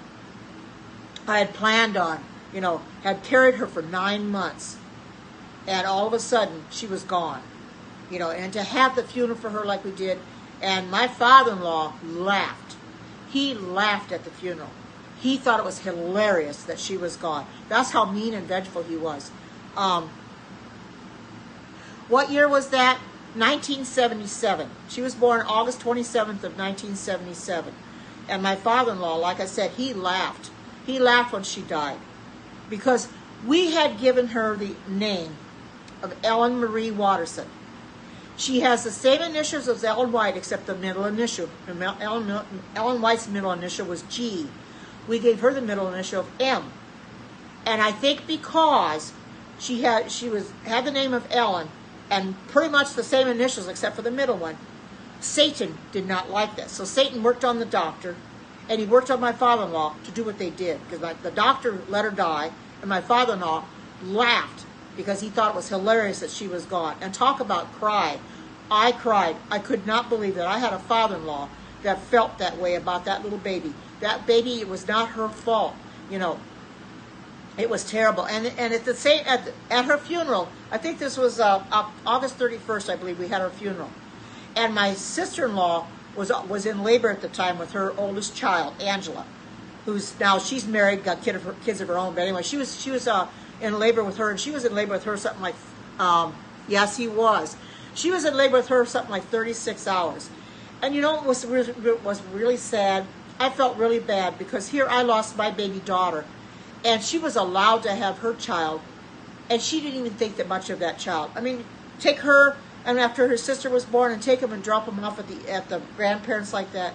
had planned on, you know, had carried her for 9 months, and all of a sudden she was gone, you know, and to have the funeral for her like we did, and my father-in-law laughed. He laughed at the funeral. He thought it was hilarious that she was gone. That's how mean and vengeful he was. What year was that? 1977. She was born August 27th of 1977. And my father-in-law, like I said, he laughed. He laughed when she died because we had given her the name of Ellen Marie Watterson. She has the same initials as Ellen White, except the middle initial. Ellen White's middle initial was G. We gave her the middle initial of M. And I think because she had the name of Ellen and pretty much the same initials except for the middle one, Satan did not like this. So Satan worked on the doctor, and he worked on my father-in-law to do what they did. Because the doctor let her die, and my father-in-law laughed because he thought it was hilarious that she was gone. And talk about cry. I cried. I could not believe that I had a father-in-law that felt that way about that little baby. That baby, it was not her fault. You know, it was terrible. And at the same at her funeral, I think this was August 31st, I believe we had her funeral. And my sister-in-law was in labor at the time with her oldest child, Angela, who's now she's married, got kids of her own. But anyway, she was in labor with her, and she was in labor with her something like yes, he was. She was in labor with her something like 36 hours. And you know what was really sad? I felt really bad because here I lost my baby daughter, and she was allowed to have her child, and she didn't even think that much of that child. I mean, take her, and after her sister was born, and take them and drop them off at the grandparents like that.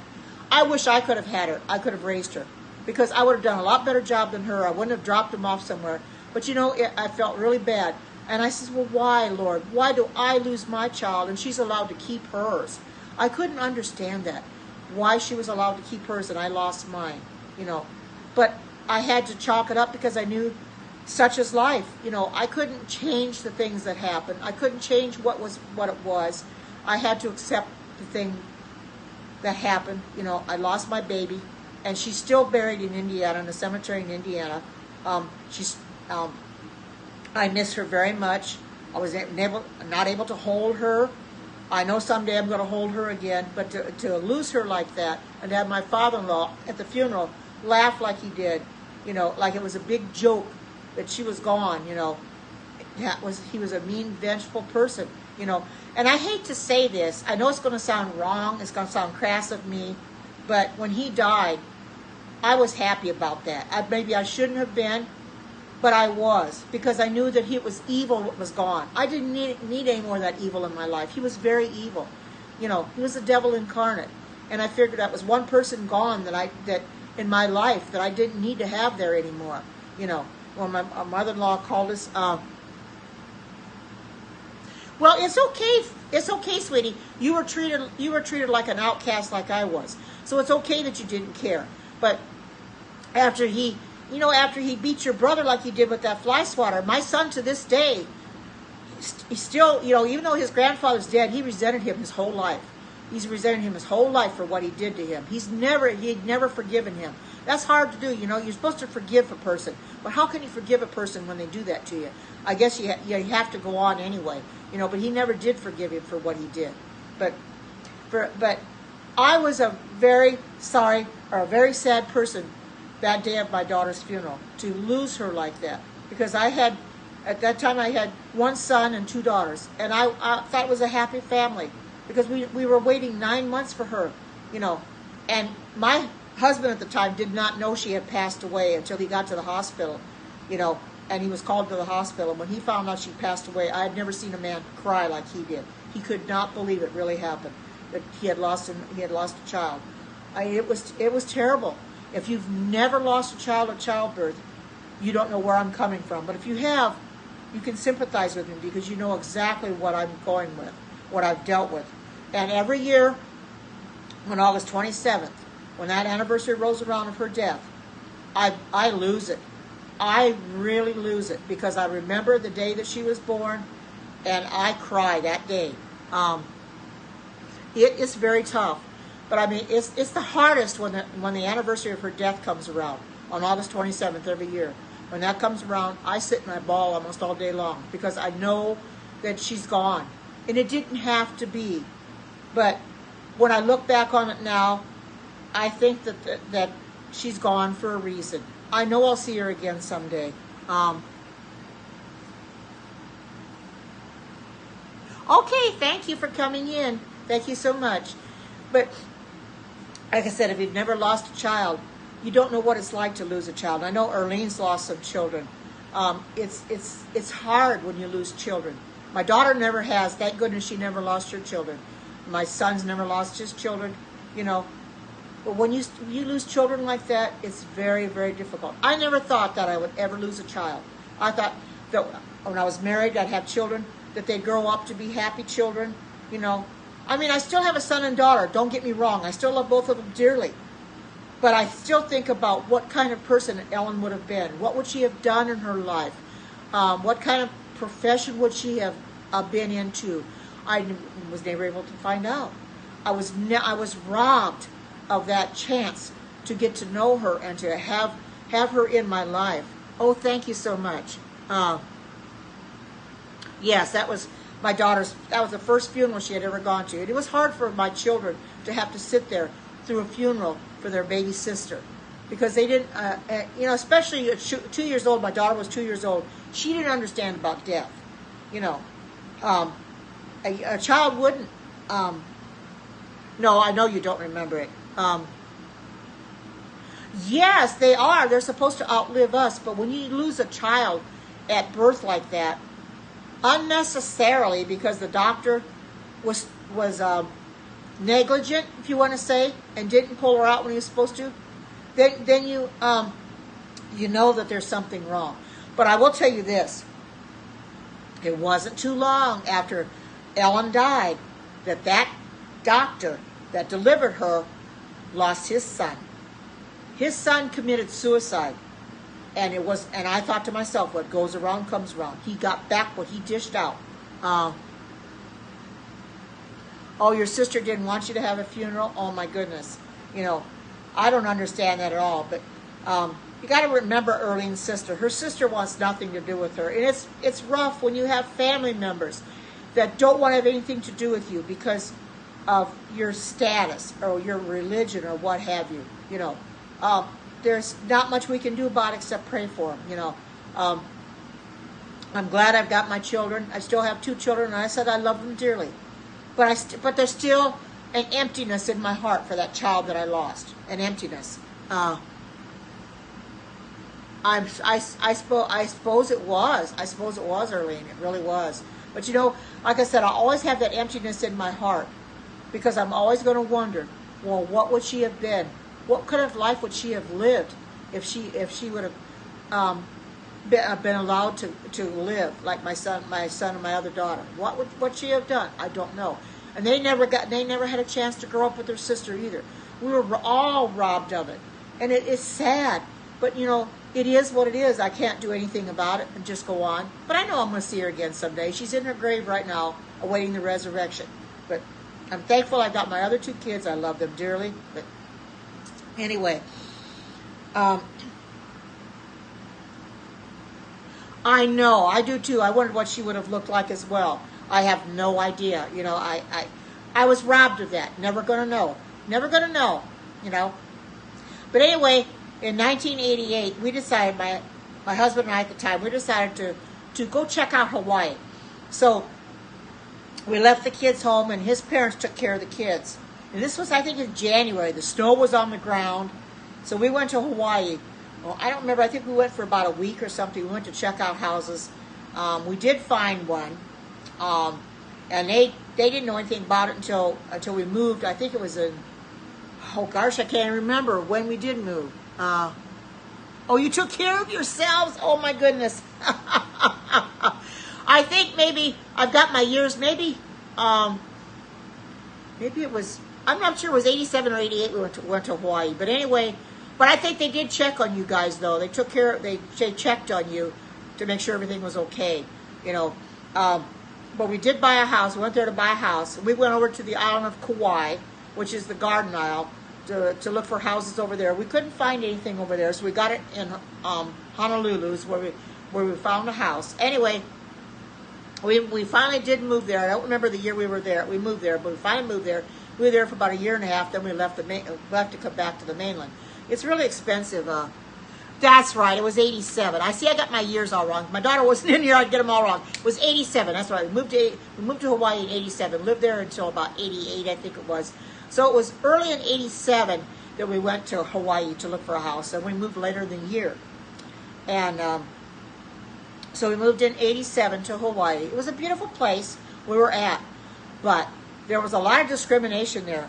I wish I could have had her. I could have raised her, because I would have done a lot better job than her. I wouldn't have dropped them off somewhere. But you know, I felt really bad. And I said, well, why, Lord? Why do I lose my child and she's allowed to keep hers? I couldn't understand that. Why she was allowed to keep hers and I lost mine, you know. But I had to chalk it up because I knew such is life. You know, I couldn't change the things that happened. I couldn't change what it was. I had to accept the thing that happened. You know, I lost my baby, and she's still buried in Indiana, in a cemetery in Indiana. I miss her very much. I was not able to hold her. I know someday I'm going to hold her again, but to lose her like that, and to have my father-in-law at the funeral laugh like he did, you know, like it was a big joke that she was gone, you know. He was a mean, vengeful person, you know. And I hate to say this. I know it's going to sound wrong. It's going to sound crass of me. But when he died, I was happy about that. Maybe I shouldn't have been, but I was, because I knew that he was evil was gone. I didn't need any more of that evil in my life. He was very evil. You know, he was the devil incarnate. And I figured that was one person gone that in my life that I didn't need to have there anymore. You know, when my mother-in-law called us, well, it's okay. It's okay, sweetie. You were treated like an outcast, like I was. So it's okay that you didn't care. But after he beat your brother like he did with that fly swatter, my son to this day, he still, you know, even though his grandfather's dead, he resented him his whole life. He's resented him his whole life for what he did to him. He'd never forgiven him. That's hard to do, you know. You're supposed to forgive a person, but how can you forgive a person when they do that to you? I guess you have to go on anyway, you know. But he never did forgive him for what he did. But I was a very sorry or a very sad person that day of my daughter's funeral, to lose her like that, because at that time I had one son and two daughters, and I thought it was a happy family, because we were waiting 9 months for her, you know. And my husband at the time did not know she had passed away until he got to the hospital, you know, and he was called to the hospital. And when he found out she passed away, I had never seen a man cry like he did. He could not believe it really happened, that he had lost a child. It was terrible. If you've never lost a child at childbirth, you don't know where I'm coming from. But if you have, you can sympathize with me, because you know exactly what I'm going with, what I've dealt with. And every year, on August 27th, when that anniversary rolls around of her death, I lose it. I really lose it, because I remember the day that she was born, and I cry that day. It is very tough. But I mean, it's the hardest when the anniversary of her death comes around on August 27th every year. When that comes around, I sit and I bawl almost all day long, because I know that she's gone, and it didn't have to be. But when I look back on it now, I think that she's gone for a reason. I know I'll see her again someday. Okay, thank you for coming in. Thank you so much. But like I said, if you've never lost a child, you don't know what it's like to lose a child. I know Erlene's lost some children. It's hard when you lose children. My daughter never has. Thank goodness she never lost her children. My son's never lost his children. You know, but when you lose children like that, it's very, very difficult. I never thought that I would ever lose a child. I thought that when I was married, I'd have children, that they'd grow up to be happy children. You know, I mean, I still have a son and daughter. Don't get me wrong. I still love both of them dearly. But I still think about what kind of person Ellen would have been. What would she have done in her life? What kind of profession would she have been into? I was never able to find out. I was robbed of that chance to get to know her and to have her in my life. Oh, thank you so much. Yes, that was my daughter's. That was the first funeral she had ever gone to. And it was hard for my children to have to sit there through a funeral for their baby sister, because they didn't, you know, especially at 2 years old. My daughter was 2 years old. She didn't understand about death. You know, a child wouldn't. No, I know you don't remember it. Yes, they are. They're supposed to outlive us. But when you lose a child at birth like that, unnecessarily, because the doctor was negligent, if you want to say, and didn't pull her out when he was supposed to, then you know that there's something wrong. But I will tell you this: it wasn't too long after Ellen died that doctor that delivered her lost his son. His son committed suicide, and I thought to myself, what goes around comes around. He got back what he dished out. Oh, your sister didn't want you to have a funeral? Oh my goodness. You know, I don't understand that at all. But you got to remember Erlene's sister. Her sister wants nothing to do with her, and it's rough when you have family members that don't want to have anything to do with you because of your status or your religion or what have you. You know, there's not much we can do about it except pray for them. You know, I'm glad I've got my children. I still have 2 children, and I said I love them dearly. But there's still an emptiness in my heart for that child that I lost. An emptiness. I suppose it was. I suppose it was, Erlene. It really was. But you know, like I said, I always have that emptiness in my heart because I'm always going to wonder, well, what would she have been? What kind of life would she have lived if she would have been allowed to live like my son and my other daughter? What would she have done? I don't know. And they never had a chance to grow up with their sister either. We were all robbed of it, and it's sad. But you know, it is what it is. I can't do anything about it and just go on. But I know I'm going to see her again someday. She's in her grave right now, awaiting the resurrection. But I'm thankful I got my other 2 kids. I love them dearly. But anyway. I know, I do too. I wondered what she would have looked like as well. I have no idea. You know, I was robbed of that. Never gonna know. Never gonna know. You know. But anyway, in 1988, we decided, my husband and I at the time, we decided to go check out Hawaii. So we left the kids home, and his parents took care of the kids. And this was, I think, in January. The snow was on the ground. So we went to Hawaii. Well, I don't remember. I think we went for about a week or something. We went to check out houses. We did find one, and they didn't know anything about it until we moved. I think it was in, oh gosh, I can't remember when we did move. Oh, you took care of yourselves? Oh my goodness. I think maybe I've got my years. Maybe it was. I'm not sure. It was 87 or 88. We went to Hawaii. But anyway. But I think they did check on you guys, though. They took care. They checked on you to make sure everything was okay, you know. But we did buy a house. We went there to buy a house. We went over to the island of Kauai, which is the Garden Isle, to look for houses over there. We couldn't find anything over there, so we got it in Honolulu, where we found a house. Anyway, we finally did move there. I don't remember the year we were there. We moved there, but we finally moved there. We were there for about a year and a half. Then we left to come back to the mainland. It's really expensive. That's right. It was 87. I got my years all wrong. My daughter wasn't in here. I'd get them all wrong. It was 87. That's right. We moved to Hawaii in 87. Lived there until about 88, I think it was. So it was early in 87 that we went to Hawaii to look for a house, and we moved later in the year. And so we moved in 87 to Hawaii. It was a beautiful place we were at, but there was a lot of discrimination there.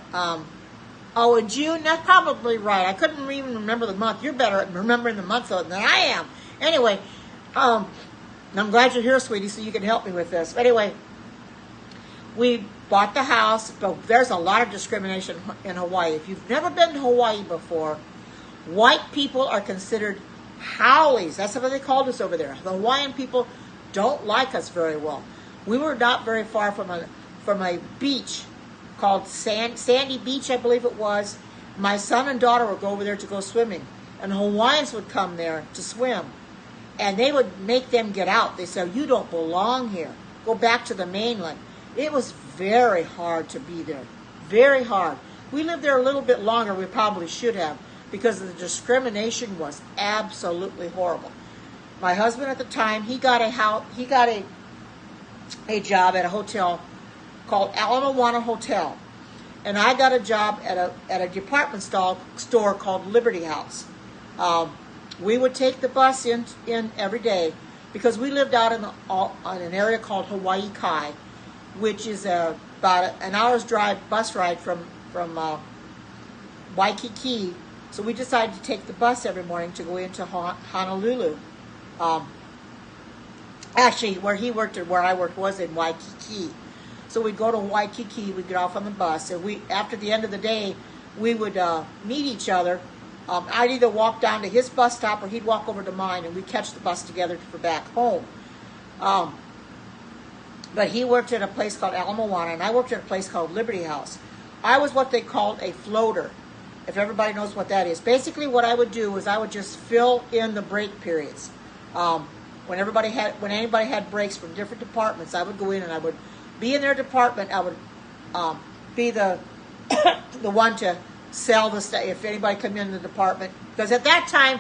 Oh, in June, that's probably right. I couldn't even remember the month. You're better at remembering the month than I am. Anyway, I'm glad you're here, sweetie, so you can help me with this. But anyway, we bought the house, but there's a lot of discrimination in Hawaii. If you've never been to Hawaii before, white people are considered haoles. That's what they called us over there. The Hawaiian people don't like us very well. We were not very far from a beach called Sandy Beach, I believe it was. My son and daughter would go over there to go swimming, and Hawaiians would come there to swim, and they would make them get out. They said, "You don't belong here. Go back to the mainland." It was very hard to be there. Very hard. We lived there a little bit longer. We probably should have, because the discrimination was absolutely horrible. My husband at the time, he got a job at a hotel called Ala Moana Hotel, and I got a job at a department store called Liberty House. We would take the bus in every day because we lived out in an area called Hawaii Kai, which is about an hour's bus ride from Waikiki. So we decided to take the bus every morning to go into Honolulu. Actually, where he worked and where I worked was in Waikiki. So we'd go to Waikiki, we'd get off on the bus, and after the end of the day, we would meet each other. I'd either walk down to his bus stop or he'd walk over to mine, and we'd catch the bus together for back home. But he worked at a place called Ala Moana, and I worked at a place called Liberty House. I was what they called a floater, if everybody knows what that is. Basically, what I would do is I would just fill in the break periods. When anybody had breaks from different departments, I would go in and I would be in their department. I would be the the one to sell the stuff if anybody came in the department. Because at that time,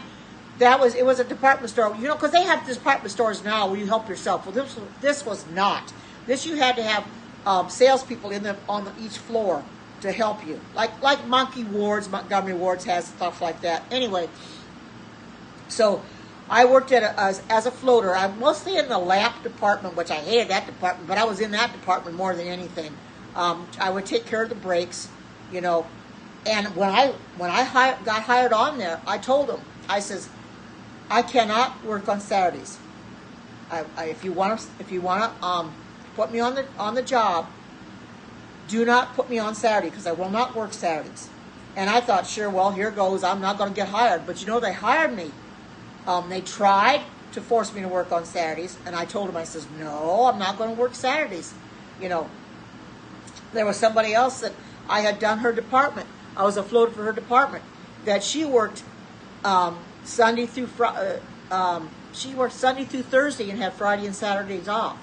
it was a department store. You know, because they have department stores now where you help yourself. Well, this was not. This you had to have salespeople on each floor to help you, like Montgomery Wards has stuff like that. Anyway, so I worked as a floater. I'm mostly in the lap department, which I hated that department, but I was in that department more than anything. I would take care of the breaks, you know. And when I got hired on there, I told them, I says, I cannot work on Saturdays. If you want to put me on the job, do not put me on Saturday, because I will not work Saturdays. And I thought, sure, well, here goes. I'm not going to get hired. But you know, they hired me. They tried to force me to work on Saturdays, and I told them, I says, no, I'm not going to work Saturdays. You know, there was somebody else that I had done her department. I was a floater for her department, that she worked Sunday through Thursday and had Friday and Saturdays off.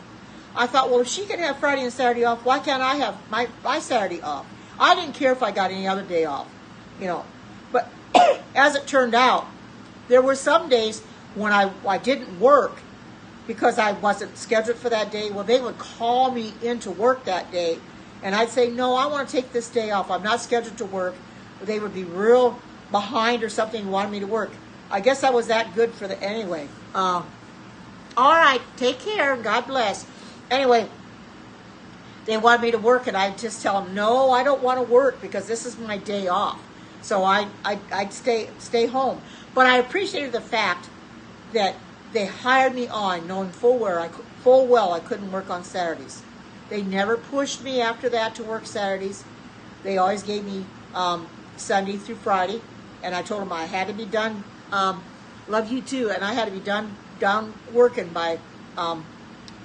I thought, well, if she can have Friday and Saturday off, why can't I have my Saturday off? I didn't care if I got any other day off, you know. But as it turned out, there were some days when I didn't work because I wasn't scheduled for that day. Well, they would call me into work that day, and I'd say, no, I want to take this day off. I'm not scheduled to work. They would be real behind or something and wanted me to work. I guess I was that good for anyway. All right, take care. God bless. Anyway, they wanted me to work, and I'd just tell them, no, I don't want to work because this is my day off. So I'd stay home. But I appreciated the fact that they hired me on, knowing full well I couldn't work on Saturdays. They never pushed me after that to work Saturdays. They always gave me Sunday through Friday, and I told them I had to be done. Love you too, and I had to be done working by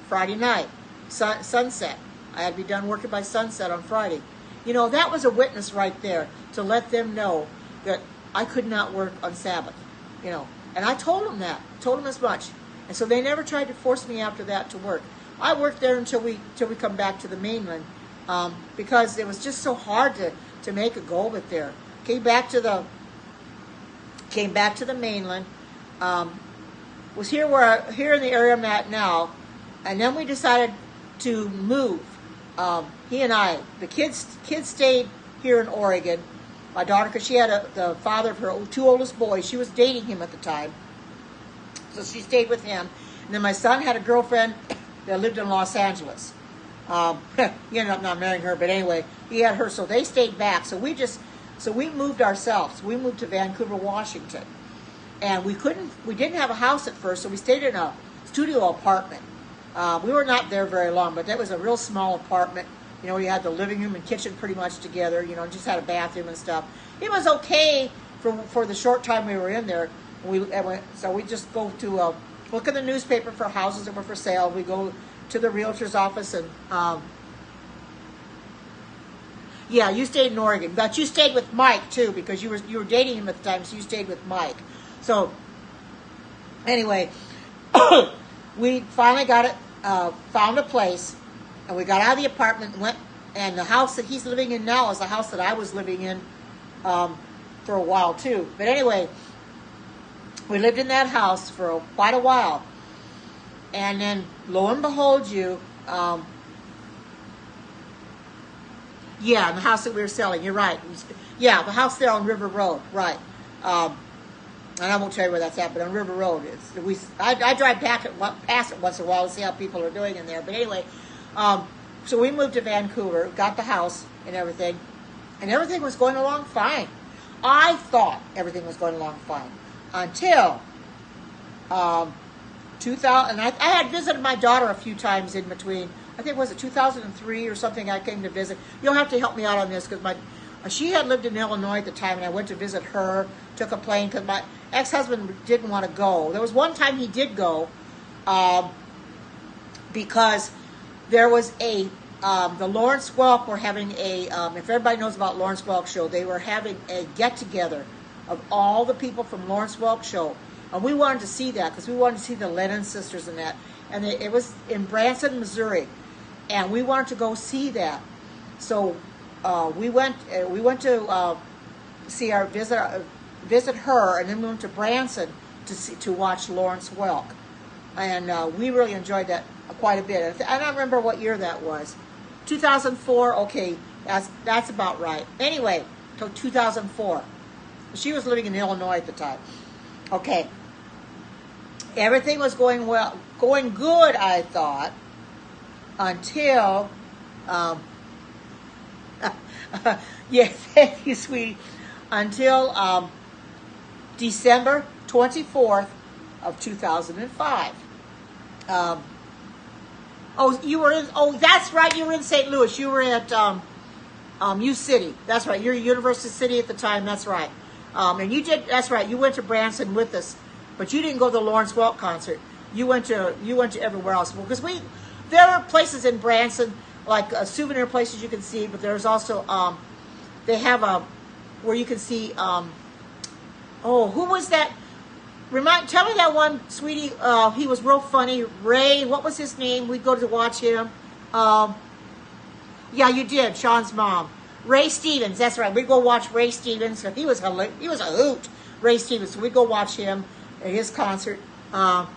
Friday night, sunset. I had to be done working by sunset on Friday. You know, that was a witness right there to let them know that I could not work on Sabbath. You know, and I told them that, told them as much, and so they never tried to force me after that to work. I worked there until we come back to the mainland, because it was just so hard to make a go of it there. Came back to the mainland. Was here in the area I'm at now, and then we decided to move. He and I, the kids stayed here in Oregon. My daughter, because she had the father of her two oldest boys. She was dating him at the time. So she stayed with him. And then my son had a girlfriend that lived in Los Angeles. He ended up not marrying her, but anyway, he had her. So they stayed back. So we moved ourselves. We moved to Vancouver, Washington. And we didn't have a house at first, so we stayed in a studio apartment. We were not there very long, but that was a real small apartment. You know, we had the living room and kitchen pretty much together, you know, just had a bathroom and stuff. It was okay for the short time we were in there. So we just go to look in the newspaper for houses that were for sale. We go to the realtor's office and, yeah, you stayed in Oregon, but you stayed with Mike too, because you were dating him at the time, so you stayed with Mike. So anyway, we finally got it, found a place, and we got out of the apartment and went, and the house that he's living in now is the house that I was living in for a while too. But anyway, we lived in that house for quite a while. And then, lo and behold, yeah, the house that we were selling, you're right. Yeah, the house there on River Road, right. And I won't tell you where that's at, but on River Road. I drive past it once in a while to see how people are doing in there. But anyway, so we moved to Vancouver, got the house and everything was going along fine. I thought everything was going along fine until 2000. And I had visited my daughter a few times in between. I think, was it 2003 or something, I came to visit. You'll have to help me out on this, because she had lived in Illinois at the time, and I went to visit her, took a plane, because my ex-husband didn't want to go. There was one time he did go, because there was the Lawrence Welk were having if everybody knows about Lawrence Welk Show, they were having a get-together of all the people from Lawrence Welk Show. And we wanted to see that, because we wanted to see the Lennon sisters and that. And it was in Branson, Missouri. And we wanted to go see that. So we went to visit her, and then we went to Branson to watch Lawrence Welk. And we really enjoyed that quite a bit. I don't remember what year that was. 2004, okay, that's about right. Anyway, till 2004. She was living in Illinois at the time. Okay. Everything was going good, I thought, until, yeah, thank you, sweetie, until December 24th of 2005. That's right, you were in St. Louis. You were at U City. That's right, you're University City at the time, that's right. That's right, you went to Branson with us. But you didn't go to the Lawrence Welk concert. You went to everywhere else. Well, because there are places in Branson, like souvenir places you can see, but there's also they have where you can see who was that? Tell me that one, sweetie. He was real funny. Ray, what was his name? We'd go to watch him. Yeah, you did. Sean's mom, Ray Stevens. That's right. We'd go watch Ray Stevens. He was a hoot. Ray Stevens. So we'd go watch him at his concert. Your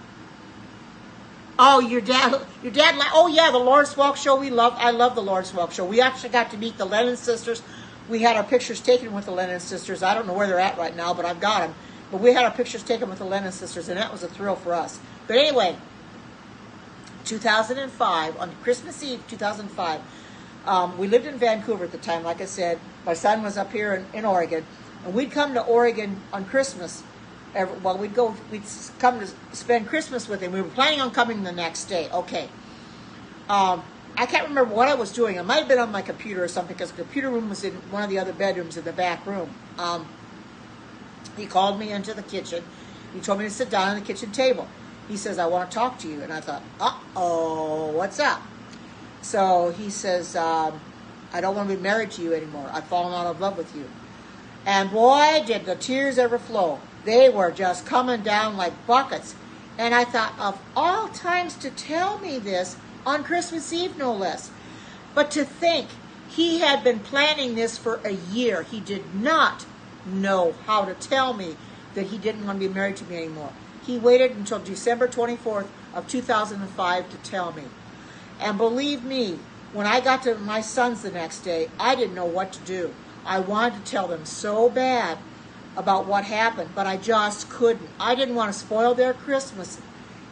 dad. Oh yeah, the Lawrence Welk Show. I love the Lawrence Welk Show. We actually got to meet the Lennon sisters. We had our pictures taken with the Lennon sisters. I don't know where they're at right now, but I've got them. But we had our pictures taken with the Lennon sisters, and that was a thrill for us. But anyway, 2005, on Christmas Eve, 2005, we lived in Vancouver at the time. Like I said, my son was up here in Oregon, and we'd come to Oregon on Christmas. We'd come to spend Christmas with him. We were planning on coming the next day. Okay. I can't remember what I was doing. I might have been on my computer or something, because the computer room was in one of the other bedrooms in the back room. He called me into the kitchen. He told me to sit down at the kitchen table. He says, I want to talk to you. And I thought, uh-oh, what's up? So he says, I don't want to be married to you anymore. I've fallen out of love with you. And boy, did the tears ever flow. They were just coming down like buckets. And I thought, of all times to tell me this, on Christmas Eve no less. But to think, he had been planning this for a year. He did not know how to tell me that he didn't want to be married to me anymore. He waited until December 24th of 2005 to tell me. And believe me, when I got to my son's the next day, I didn't know what to do. I wanted to tell them so bad about what happened, but I just couldn't. I didn't want to spoil their Christmas.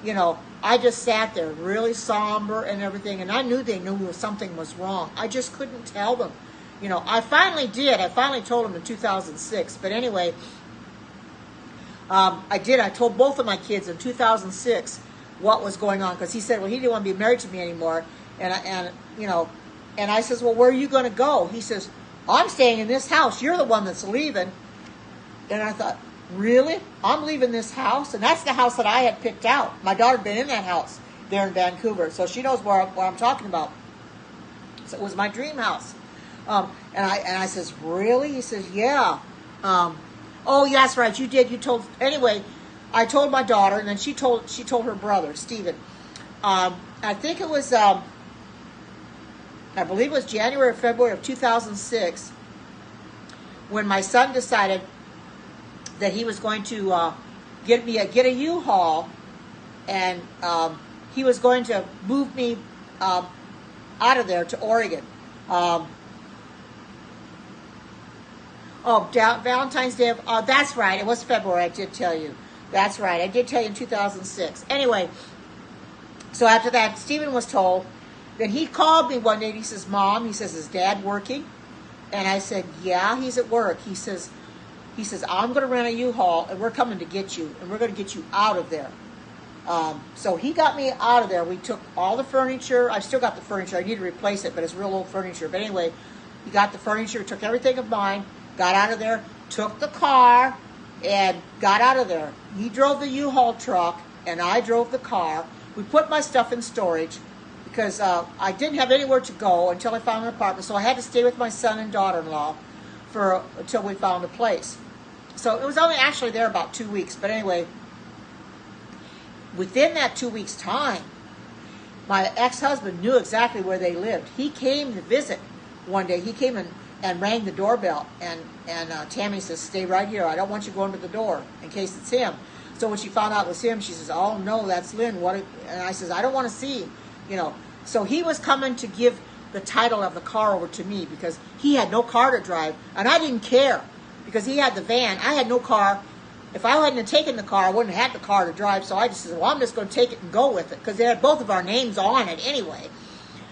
You know, I just sat there really somber and everything, and I knew they knew something was wrong. I just couldn't tell them. You know, I finally did. I finally told them in 2006. But anyway, I did. I told both of my kids in 2006 what was going on, because he said, well, he didn't want to be married to me anymore. And you know, and I says, well, where are you going to go? He says, I'm staying in this house. You're the one that's leaving. And I thought, really? I'm leaving this house? And that's the house that I had picked out. My daughter had been in that house there in Vancouver, so she knows what I'm talking about. So it was my dream house. And I says, really? He says, yeah. Oh, yeah, that's right. You did. You told. Anyway, I told my daughter, and then she told her brother, Stephen. I think it was, I believe it was January or February of 2006, when my son decided that he was going to get a U-Haul, and he was going to move me out of there to Oregon. Valentine's Day. That's right. It was February. I did tell you. That's right. I did tell you in 2006. Anyway, so after that, Stephen was told. Then he called me one day and he says, Mom, he says, is Dad working? And I said, yeah, he's at work. He says, I'm going to rent a U-Haul and we're coming to get you, and we're going to get you out of there. So he got me out of there. We took all the furniture. I still got the furniture. I need to replace it, but it's real old furniture. But anyway, he got the furniture, took everything of mine, got out of there, took the car, and got out of there. He drove the U-Haul truck, and I drove the car. We put my stuff in storage because I didn't have anywhere to go until I found an apartment. So I had to stay with my son and daughter-in-law until we found a place. So it was only actually there about 2 weeks. But anyway, within that 2 weeks' time, my ex-husband knew exactly where they lived. He came to visit one day. He came and rang the doorbell, and Tammy says, stay right here. I don't want you going to the door in case it's him. So when she found out it was him, she says, oh, no, that's Lynn. And I says, I don't want to see, you know. So he was coming to give the title of the car over to me because he had no car to drive, and I didn't care because he had the van. I had no car. If I hadn't taken the car, I wouldn't have had the car to drive. So I just said, well, I'm just going to take it and go with it because they had both of our names on it anyway.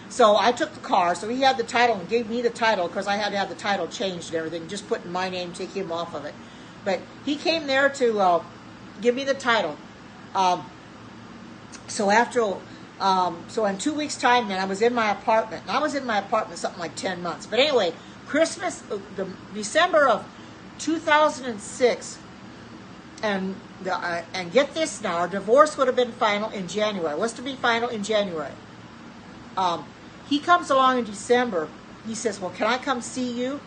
So I took the car. So he had the title and gave me the title because I had to have the title changed and everything, just putting my name, take him off of it. But he came there to give me the title. So in 2 weeks' time, then I was in my apartment. And I was in my apartment something like 10 months. But anyway, December of 2006, and get this now, our divorce would have been final in January. It was to be final in January. He comes along in December. He says, well, can I come see you?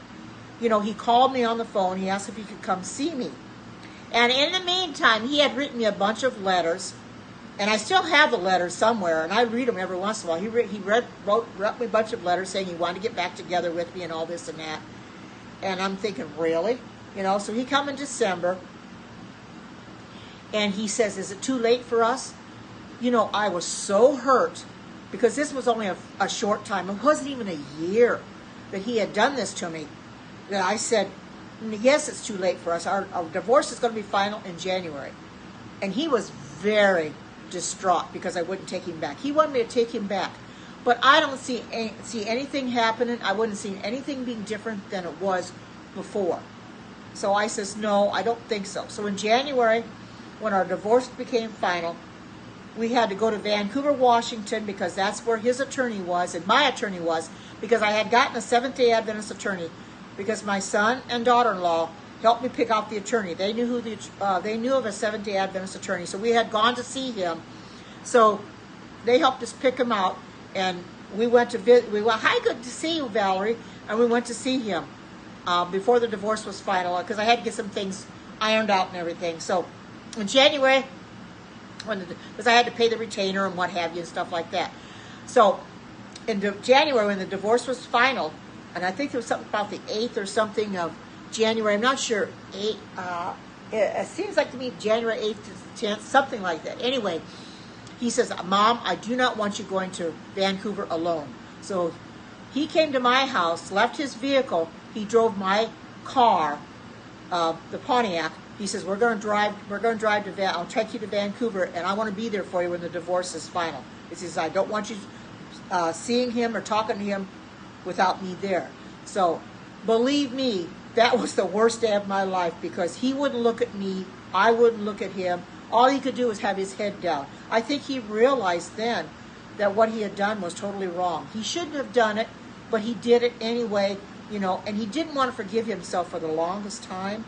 You know, he called me on the phone. He asked if he could come see me. And in the meantime, he had written me a bunch of letters. And I still have the letters somewhere, and I read them every once in a while. He wrote me a bunch of letters saying he wanted to get back together with me and all this and that. And I'm thinking, really? You know, so he come in December, and he says, is it too late for us? You know, I was so hurt because this was only a short time. It wasn't even a year that he had done this to me. That I said, yes, it's too late for us. Our divorce is going to be final in January. And he was very distraught because I wouldn't take him back. He wanted me to take him back. But I don't see anything happening. I wouldn't see anything being different than it was before. So I says, no, I don't think so. So in January, when our divorce became final, we had to go to Vancouver, Washington, because that's where his attorney was and my attorney was, because I had gotten a Seventh-day Adventist attorney because my son and daughter-in-law helped me pick out the attorney. They knew they knew of a Seventh-day Adventist attorney, so we had gone to see him. So they helped us pick him out, and we went to visit. We went, hi, good to see you, Valerie, and we went to see him before the divorce was final because I had to get some things ironed out and everything. So in January, because I had to pay the retainer and what have you and stuff like that. So in January, when the divorce was final, and I think there was something about the 8th or something of January, I'm not sure, it seems like to me January 8th to 10th, something like that. Anyway, he says, Mom, I do not want you going to Vancouver alone. So He came to my house, left his vehicle. He drove my car, the Pontiac. He says, we're going to drive to I'll take you to Vancouver, and I want to be there for you when the divorce is final. He says, I don't want you seeing him or talking to him without me there. So believe me, that was the worst day of my life, because he wouldn't look at me, I wouldn't look at him. All he could do was have his head down. I think he realized then that what he had done was totally wrong. He shouldn't have done it, but he did it anyway, and he didn't want to forgive himself for the longest time,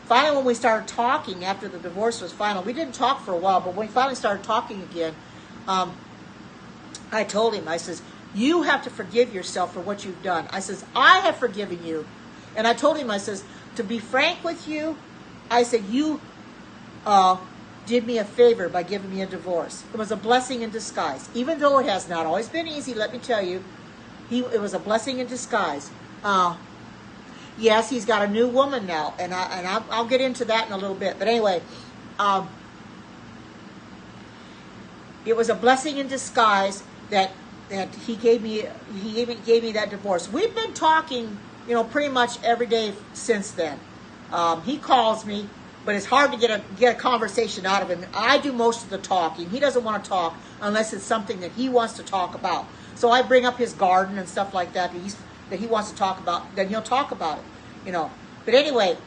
Finally, when we started talking after the divorce was final, we didn't talk for a while, but when we finally started talking again, I told him, I says, you have to forgive yourself for what you've done. I says, I have forgiven you. And I told him, I says, to be frank with you, I said, you did me a favor by giving me a divorce. It was a blessing in disguise. Even though it has not always been easy, let me tell you, it was a blessing in disguise. Yes, he's got a new woman now, and I'll get into that in a little bit. But anyway, it was a blessing in disguise that he gave me that divorce. We've been talking, pretty much every day since then. He calls me, but it's hard to get a conversation out of him. I do most of the talking. He doesn't want to talk unless it's something that he wants to talk about. So I bring up his garden and stuff like that that he wants to talk about, then he'll talk about it, But anyway,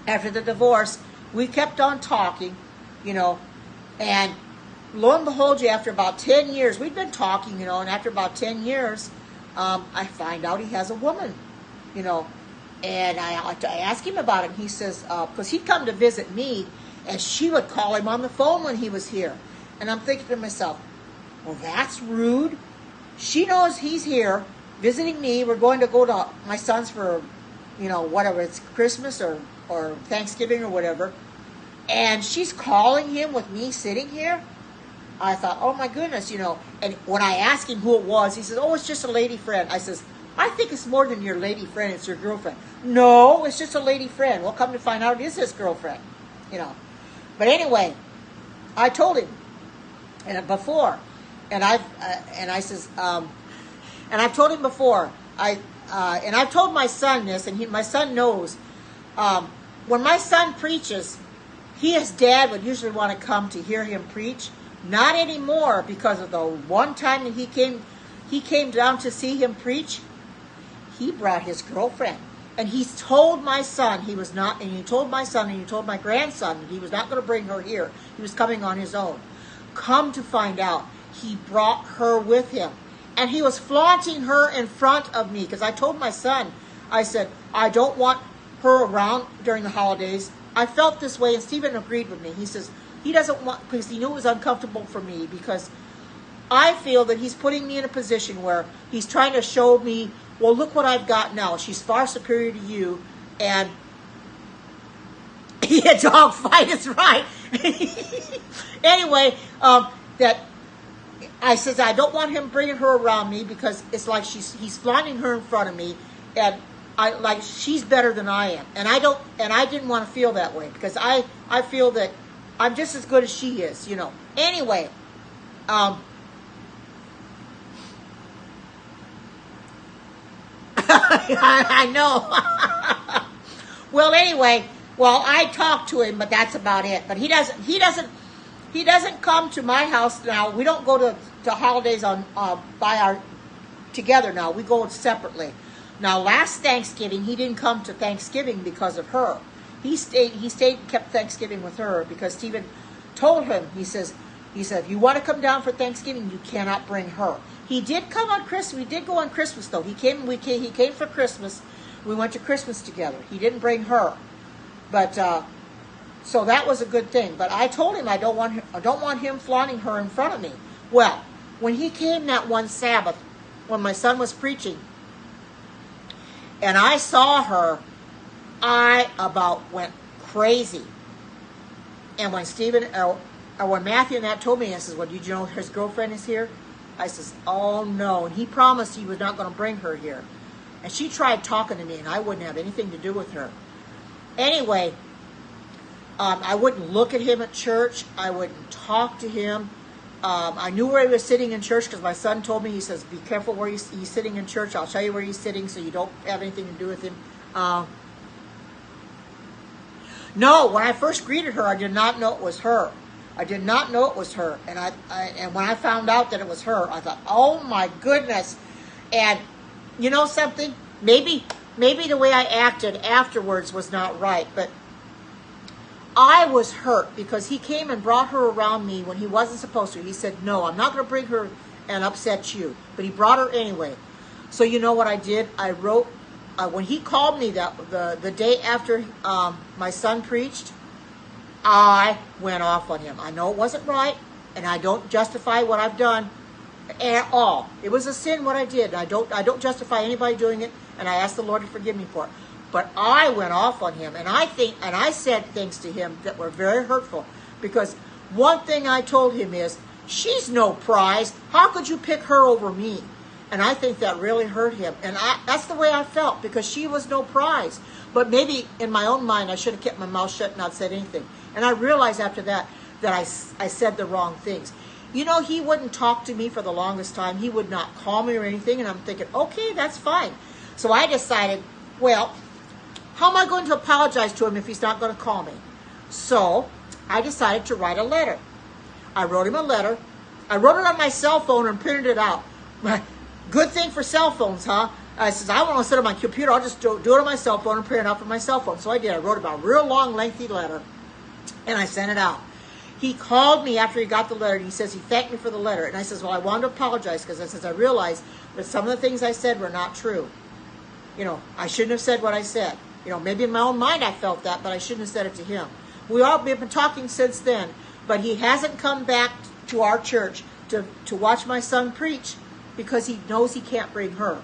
after the divorce, we kept on talking, and lo and behold, after about 10 years, we'd been talking, and after about 10 years, I find out he has a woman, and I asked him about it, and he says, because he'd come to visit me, and she would call him on the phone when he was here. And I'm thinking to myself, well, that's rude. She knows he's here visiting me. We're going to go to my son's for, whatever, it's Christmas or Thanksgiving or whatever. And she's calling him with me sitting here. I thought, oh my goodness, And when I asked him who it was, he says, oh, it's just a lady friend. I says, I think it's more than your lady friend, it's your girlfriend. No, it's just a lady friend. Well, come to find out it is his girlfriend, But anyway, I told him before, and I've told him before, and I've told my son this, and my son knows, when my son preaches, his dad would usually want to come to hear him preach. Not anymore, because of the one time that he came down to see him preach. He brought his girlfriend, and he told my son he was not, and he told my son and he told my grandson that he was not going to bring her here. He was coming on his own. Come to find out, he brought her with him. And he was flaunting her in front of me, because I told my son, I said, I don't want her around during the holidays. I felt this way, and Stephen agreed with me. He says, he doesn't want, because he knew it was uncomfortable for me, because I feel that he's putting me in a position where he's trying to show me, well, look what I've got now. She's far superior to you, and yeah, dog fight is right. Anyway, that I says I don't want him bringing her around me, because it's like he's flaunting her in front of me, and she's better than I am, and I didn't want to feel that way, because I feel that I'm just as good as she is, Anyway, I know. Well, anyway, I talked to him, but that's about it. But he doesn't come to my house now. We don't go to holidays together now. We go separately. Now, last Thanksgiving, he didn't come to Thanksgiving because of her. He stayed and kept Thanksgiving with her, because Stephen told him, he said, if you want to come down for Thanksgiving, you cannot bring her. He did come on Christmas. We did go on Christmas, though. He came for Christmas. We went to Christmas together. He didn't bring her. But, so that was a good thing. But I told him I don't want him flaunting her in front of me. Well, when he came that one Sabbath, when my son was preaching, and I saw her, I about went crazy. And when when Matthew and that told me, I says, well, did you know his girlfriend is here? I says, oh no. And he promised he was not going to bring her here. And she tried talking to me, and I wouldn't have anything to do with her. Anyway, I wouldn't look at him at church. I wouldn't talk to him. I knew where he was sitting in church because my son told me. He says, "Be careful where he's sitting in church. I'll tell you where he's sitting, so you don't have anything to do with him." No, when I first greeted her, I did not know it was her. I did not know it was her, and and when I found out that it was her, I thought, "Oh my goodness!" And you know something? Maybe the way I acted afterwards was not right, but I was hurt because he came and brought her around me when he wasn't supposed to. He said, "No, I'm not going to bring her and upset you," but he brought her anyway. So you know what I did? I wrote when he called me the day after my son preached. I went off on him. I know it wasn't right, and I don't justify what I've done at all. It was a sin what I did. I don't justify anybody doing it, and I ask the Lord to forgive me for it. But I went off on him, and I said things to him that were very hurtful, because one thing I told him is, "She's no prize. How could you pick her over me?" And I think that really hurt him, and that's the way I felt, because she was no prize. But maybe in my own mind, I should have kept my mouth shut and not said anything. And I realized after that I said the wrong things. You know, he wouldn't talk to me for the longest time. He would not call me or anything, and I'm thinking, okay, that's fine. So I decided, well, how am I going to apologize to him if he's not going to call me? So I decided to write a letter. I wrote him a letter. I wrote it on my cell phone and printed it out. Good thing for cell phones, huh? I says, I want to sit on my computer. I'll just do it on my cell phone and print it out from my cell phone. So I did. I wrote about a real long, lengthy letter, and I sent it out. He called me after he got the letter, and he says he thanked me for the letter. And I says, well, I wanted to apologize, because I realized that some of the things I said were not true. You know, I shouldn't have said what I said. You know, maybe in my own mind I felt that, but I shouldn't have said it to him. We've been talking since then, but he hasn't come back to our church to watch my son preach, because he knows he can't bring her.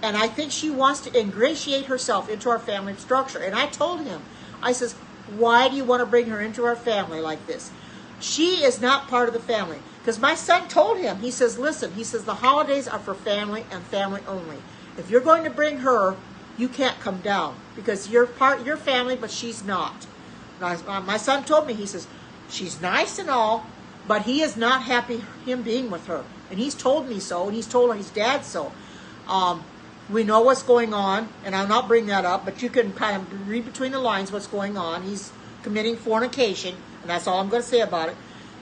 And I think she wants to ingratiate herself into our family structure. And I told him, I says, why do you want to bring her into our family like this? She is not part of the family. Because my son told him, he says, listen, he says, the holidays are for family and family only. If you're going to bring her, you can't come down, because you're your family, but she's not. My son told me, he says, she's nice and all, but he is not happy him being with her. And he's told me so, and he's told his dad so. We know what's going on, and I'll not bring that up, but you can kind of read between the lines what's going on. He's committing fornication, and that's all I'm going to say about it.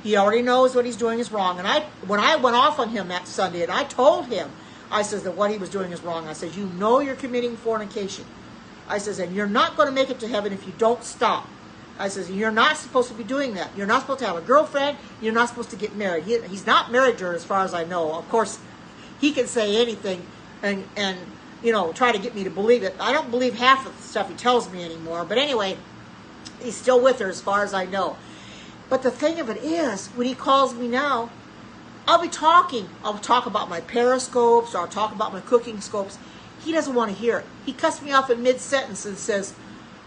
He already knows what he's doing is wrong. And when I went off on him that Sunday, and I told him, I says that what he was doing is wrong. I says, you know you're committing fornication. I says, and you're not going to make it to heaven if you don't stop. I says, you're not supposed to be doing that. You're not supposed to have a girlfriend. You're not supposed to get married. He's not married to her as far as I know. Of course, he can say anything and you know, try to get me to believe it. I don't believe half of the stuff he tells me anymore. But anyway, he's still with her as far as I know. But the thing of it is, when he calls me now, I'll be talking. I'll talk about my periscopes, or I'll talk about my cooking scopes. He doesn't want to hear it. He cuts me off in mid-sentence and says,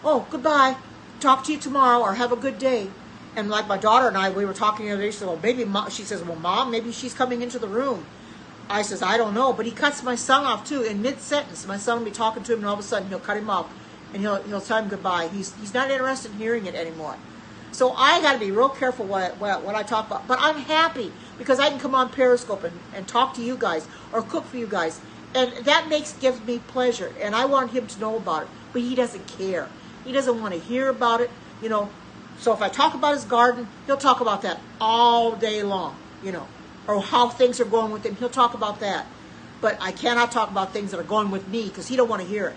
oh, goodbye. Talk to you tomorrow, or have a good day. And like my daughter and I, we were talking the other day. She said, well, maybe Mom, she says, well, Mom, maybe she's coming into the room. I says, I don't know. But he cuts my son off, too, in mid-sentence. My son will be talking to him, and all of a sudden he'll cut him off, and he'll tell him goodbye. He's not interested in hearing it anymore. So I got to be real careful what I talk about. But I'm happy, because I can come on Periscope and talk to you guys, or cook for you guys. And that gives me pleasure, and I want him to know about it. But he doesn't care. He doesn't want to hear about it, you know. So if I talk about his garden, he'll talk about that all day long, you know. Or how things are going with him, he'll talk about that. But I cannot talk about things that are going with me, because he don't want to hear it.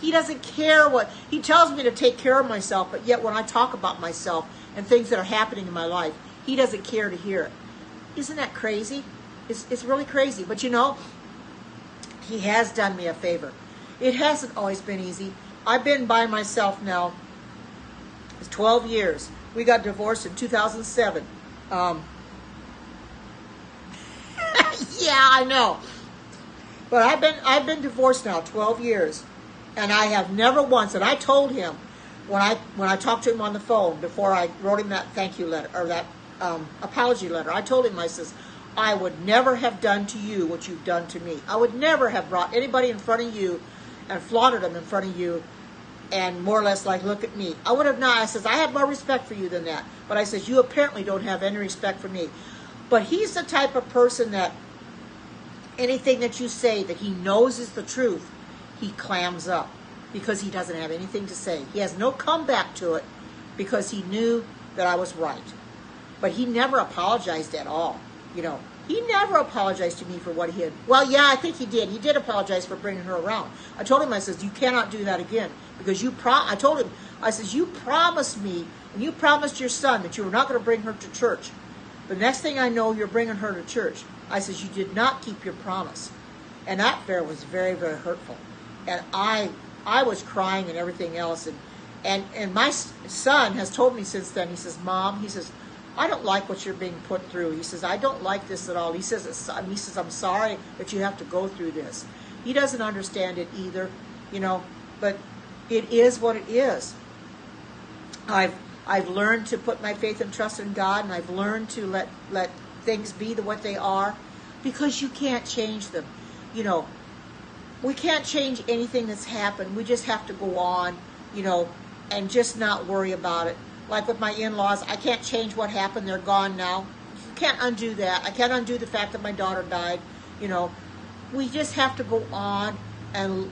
He doesn't care what, he tells me to take care of myself, but yet when I talk about myself and things that are happening in my life, he doesn't care to hear it. Isn't that crazy? It's really crazy. But you know, he has done me a favor. It hasn't always been easy. I've been by myself now. It's 12 years. We got divorced in 2007. Yeah, I know. But I've been divorced now 12 years, and I have never once. And I told him when I talked to him on the phone before I wrote him that thank you letter, or that apology letter. I told him, I says, I would never have done to you what you've done to me. I would never have brought anybody in front of you and flaunted them in front of you, and more or less like, look at me. I would have not. I says, I have more respect for you than that. But I says, you apparently don't have any respect for me. But he's the type of person that anything that you say that he knows is the truth, he clams up because he doesn't have anything to say. He has no comeback to it because he knew that I was right. But he never apologized at all. You know, he never apologized to me for what he had. Well, yeah, I think he did. He did apologize for bringing her around. I told him, I says, you cannot do that again because I told him, I says, you promised me and you promised your son that you were not going to bring her to church. The next thing I know, you're bringing her to church. I says, you did not keep your promise. And that affair was very, very hurtful. And I was crying and everything else. And my son has told me since then, he says, Mom, he says, I don't like what you're being put through. He says, I don't like this at all. He says, I'm sorry that you have to go through this. He doesn't understand it either, you know, but it is what it is. I've learned to put my faith and trust in God, and I've learned to let things be what they are, because you can't change them. You know, we can't change anything that's happened. We just have to go on, you know, and just not worry about it. Like with my in-laws, I can't change what happened. They're gone now. You can't undo that. I can't undo the fact that my daughter died. You know, we just have to go on and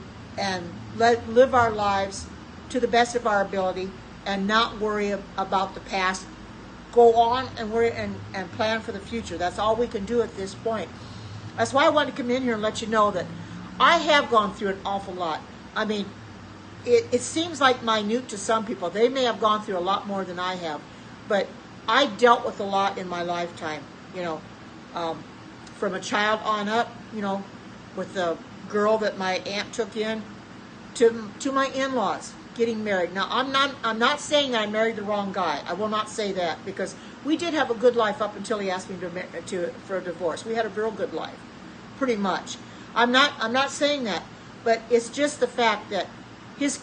live our lives to the best of our ability and not worry about the past. Go on and worry and plan for the future. That's all we can do at this point. That's why I wanted to come in here and let you know that I have gone through an awful lot. I mean, it seems like minute to some people. They may have gone through a lot more than I have. But I dealt with a lot in my lifetime, you know. From a child on up, you know, with the girl that my aunt took in, to my in-laws getting married. Now, I'm not saying that I married the wrong guy. I will not say that, because we did have a good life up until he asked me for a divorce. We had a real good life, pretty much. I'm not saying that, but it's just the fact that his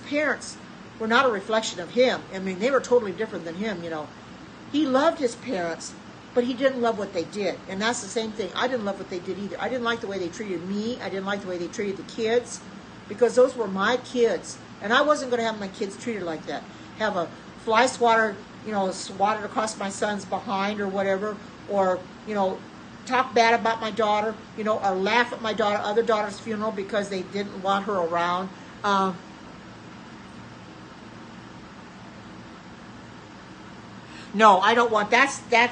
parents were not a reflection of him. I mean, they were totally different than him, you know. He loved his parents, but he didn't love what they did. And that's the same thing. I didn't love what they did either. I didn't like the way they treated me. I didn't like the way they treated the kids, because those were my kids. And I wasn't going to have my kids treated like that. Have a fly swatter, you know, swatted across my son's behind or whatever, or, you know, talk bad about my daughter, you know, or laugh at my other daughter's funeral because they didn't want her around. No, I don't want. Yes, that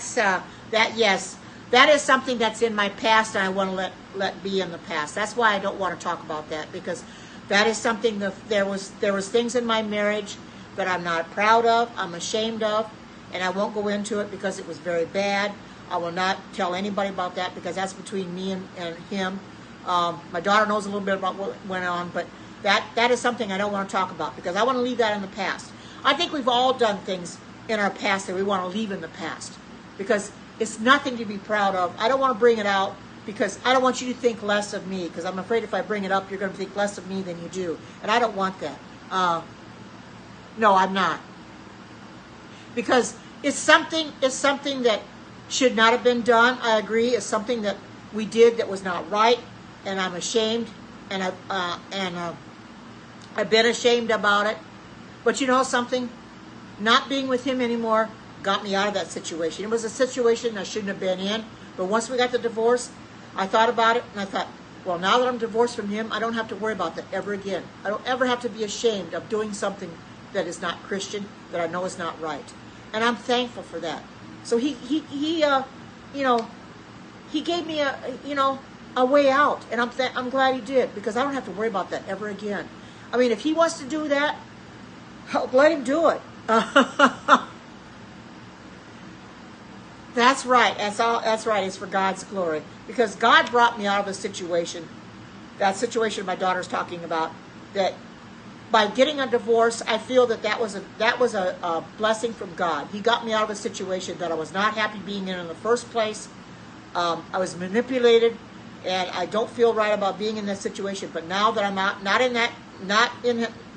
is something that's in my past, and I want to let be in the past. That's why I don't want to talk about that, because that is something that there was things in my marriage that I'm not proud of, I'm ashamed of, and I won't go into it because it was very bad. I will not tell anybody about that, because that's between me and him. My daughter knows a little bit about what went on, but that is something I don't want to talk about, because I want to leave that in the past. I think we've all done things in our past that we want to leave in the past, because it's nothing to be proud of. I don't want to bring it out, because I don't want you to think less of me, because I'm afraid if I bring it up, you're going to think less of me than you do, and I don't want that. No, I'm not, because it's something that should not have been done. I agree. It's something that we did that was not right, and I'm ashamed, and I've been ashamed about it. But you know something? Not being with him anymore got me out of that situation. It was a situation I shouldn't have been in. But once we got the divorce, I thought about it, and I thought, well, now that I'm divorced from him, I don't have to worry about that ever again. I don't ever have to be ashamed of doing something that is not Christian, that I know is not right. And I'm thankful for that. So he gave me a way out, and I'm glad he did, because I don't have to worry about that ever again. I mean, if he wants to do that, let him do it. That's right. That's right. It's for God's glory, because God brought me out of a situation, that situation my daughter's talking about, that by getting a divorce, I feel that was a blessing from God. He got me out of a situation that I was not happy being in the first place. I was manipulated, and I don't feel right about being in that situation. But now that I'm not in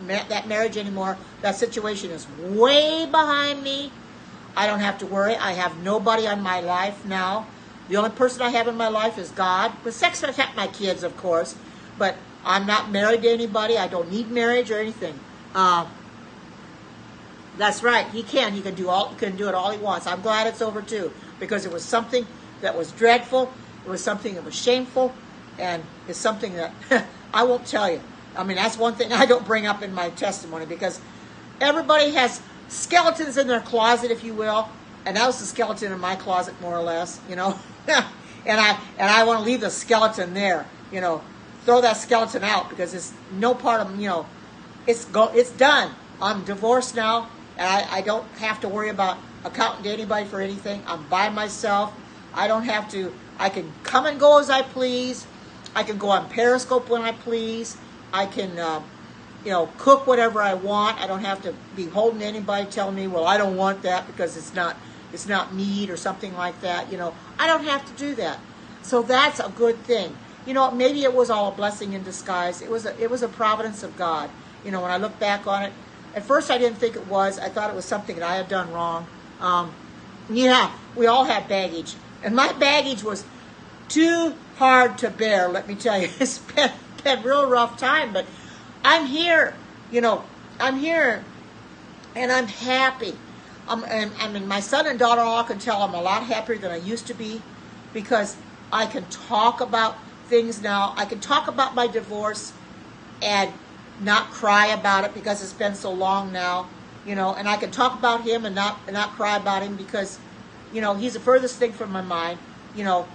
that marriage anymore, that situation is way behind me. I don't have to worry. I have nobody on my life now. The only person I have in my life is God. With sex protect my kids, of course, but I'm not married to anybody. I don't need marriage or anything. That's right. He can do it all he wants. I'm glad it's over too, because it was something that was dreadful. It was something that was shameful, and it's something that I won't tell you. I mean, that's one thing I don't bring up in my testimony, because everybody has skeletons in their closet, if you will, and that was the skeleton in my closet, more or less, you know. and I want to leave the skeleton there, you know. Throw that skeleton out, because it's no part of, you know, it's done. I'm divorced now, and I don't have to worry about accounting to anybody for anything. I'm by myself. I don't have to. I can come and go as I please. I can go on Periscope when I please. I can, you know, cook whatever I want. I don't have to be holding to anybody telling me, well, I don't want that because it's not meat or something like that. You know, I don't have to do that. So that's a good thing. You know, maybe it was all a blessing in disguise. It was a providence of God. You know, when I look back on it, at first I didn't think it was. I thought it was something that I had done wrong. Yeah, we all have baggage. And my baggage was too hard to bear, let me tell you. It's been a real rough time, but I'm here. You know, I'm here, and I'm happy. I mean, my son and daughter-in-law can tell I'm a lot happier than I used to be, because I can talk about things now. I can talk about my divorce and not cry about it, because it's been so long now, you know, and I can talk about him and not cry about him, because, you know, he's the furthest thing from my mind. You know,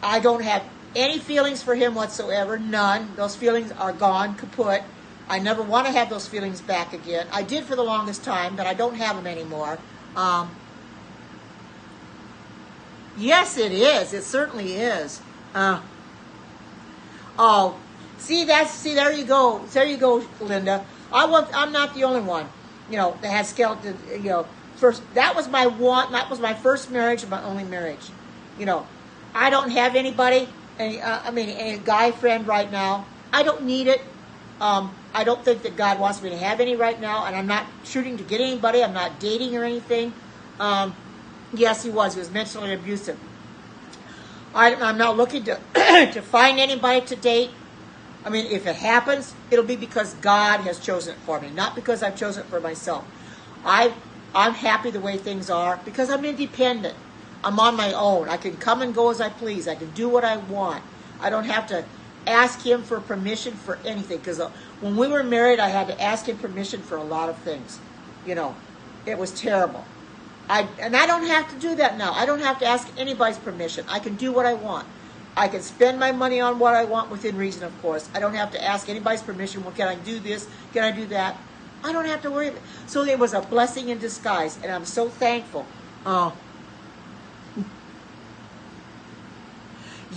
I don't have any feelings for him whatsoever, none. Those feelings are gone, kaput. I never want to have those feelings back again. I did for the longest time, but I don't have them anymore. Yes, it is. It certainly is. Oh, see, there you go. There you go, Linda. I'm not the only one, you know, that has skeleton, you know. That was my first marriage and my only marriage. You know, I don't have anybody, any guy friend right now. I don't need it. I don't think that God wants me to have any right now, and I'm not shooting to get anybody. I'm not dating or anything. Yes, he was mentally abusive. I'm not looking to to find anybody to date. I mean, if it happens, it'll be because God has chosen it for me, not because I've chosen it for myself. I'm happy the way things are, because I'm independent. I'm on my own. I can come and go as I please. I can do what I want. I don't have to ask him for permission for anything, because when we were married, I had to ask him permission for a lot of things. You know, it was terrible. And I don't have to do that now. I don't have to ask anybody's permission. I can do what I want. I can spend my money on what I want within reason, of course. I don't have to ask anybody's permission. Well, can I do this? Can I do that? I don't have to worry about it. So it was a blessing in disguise, and I'm so thankful.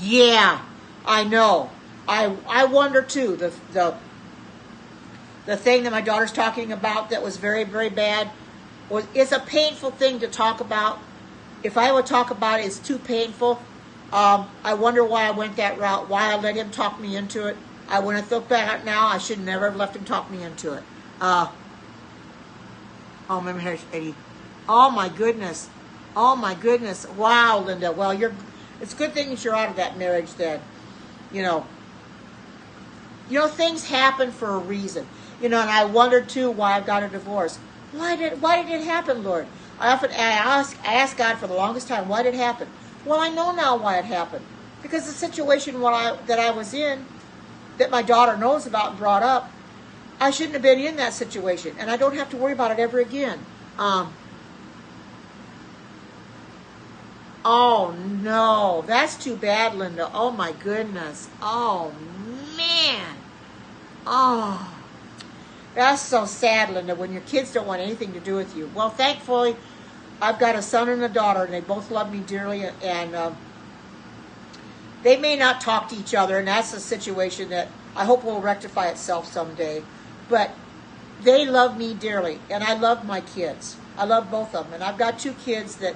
Yeah, I know. I wonder too. The thing that my daughter's talking about that was very, very bad it's a painful thing to talk about. If I would talk about it, it's too painful. I wonder why I went that route, why I let him talk me into it. When I look back now, I should never have left him talk me into it. Oh, my marriage, Eddie. Oh my goodness. Oh my goodness. Wow, Linda. Well, it's a good thing that you're out of that marriage then. You know, things happen for a reason. You know, and I wondered too why I got a divorce. Why did it happen, Lord? I ask God for the longest time, why did it happen? Well, I know now why it happened. Because the situation that I was in, that my daughter knows about and brought up, I shouldn't have been in that situation, and I don't have to worry about it ever again. Oh no, that's too bad, Linda. Oh my goodness. Oh man. Oh. That's so sad, Linda, when your kids don't want anything to do with you. Well, thankfully, I've got a son and a daughter, and they both love me dearly, and they may not talk to each other, and that's a situation that I hope will rectify itself someday. But they love me dearly, and I love my kids. I love both of them, and I've got 2 kids that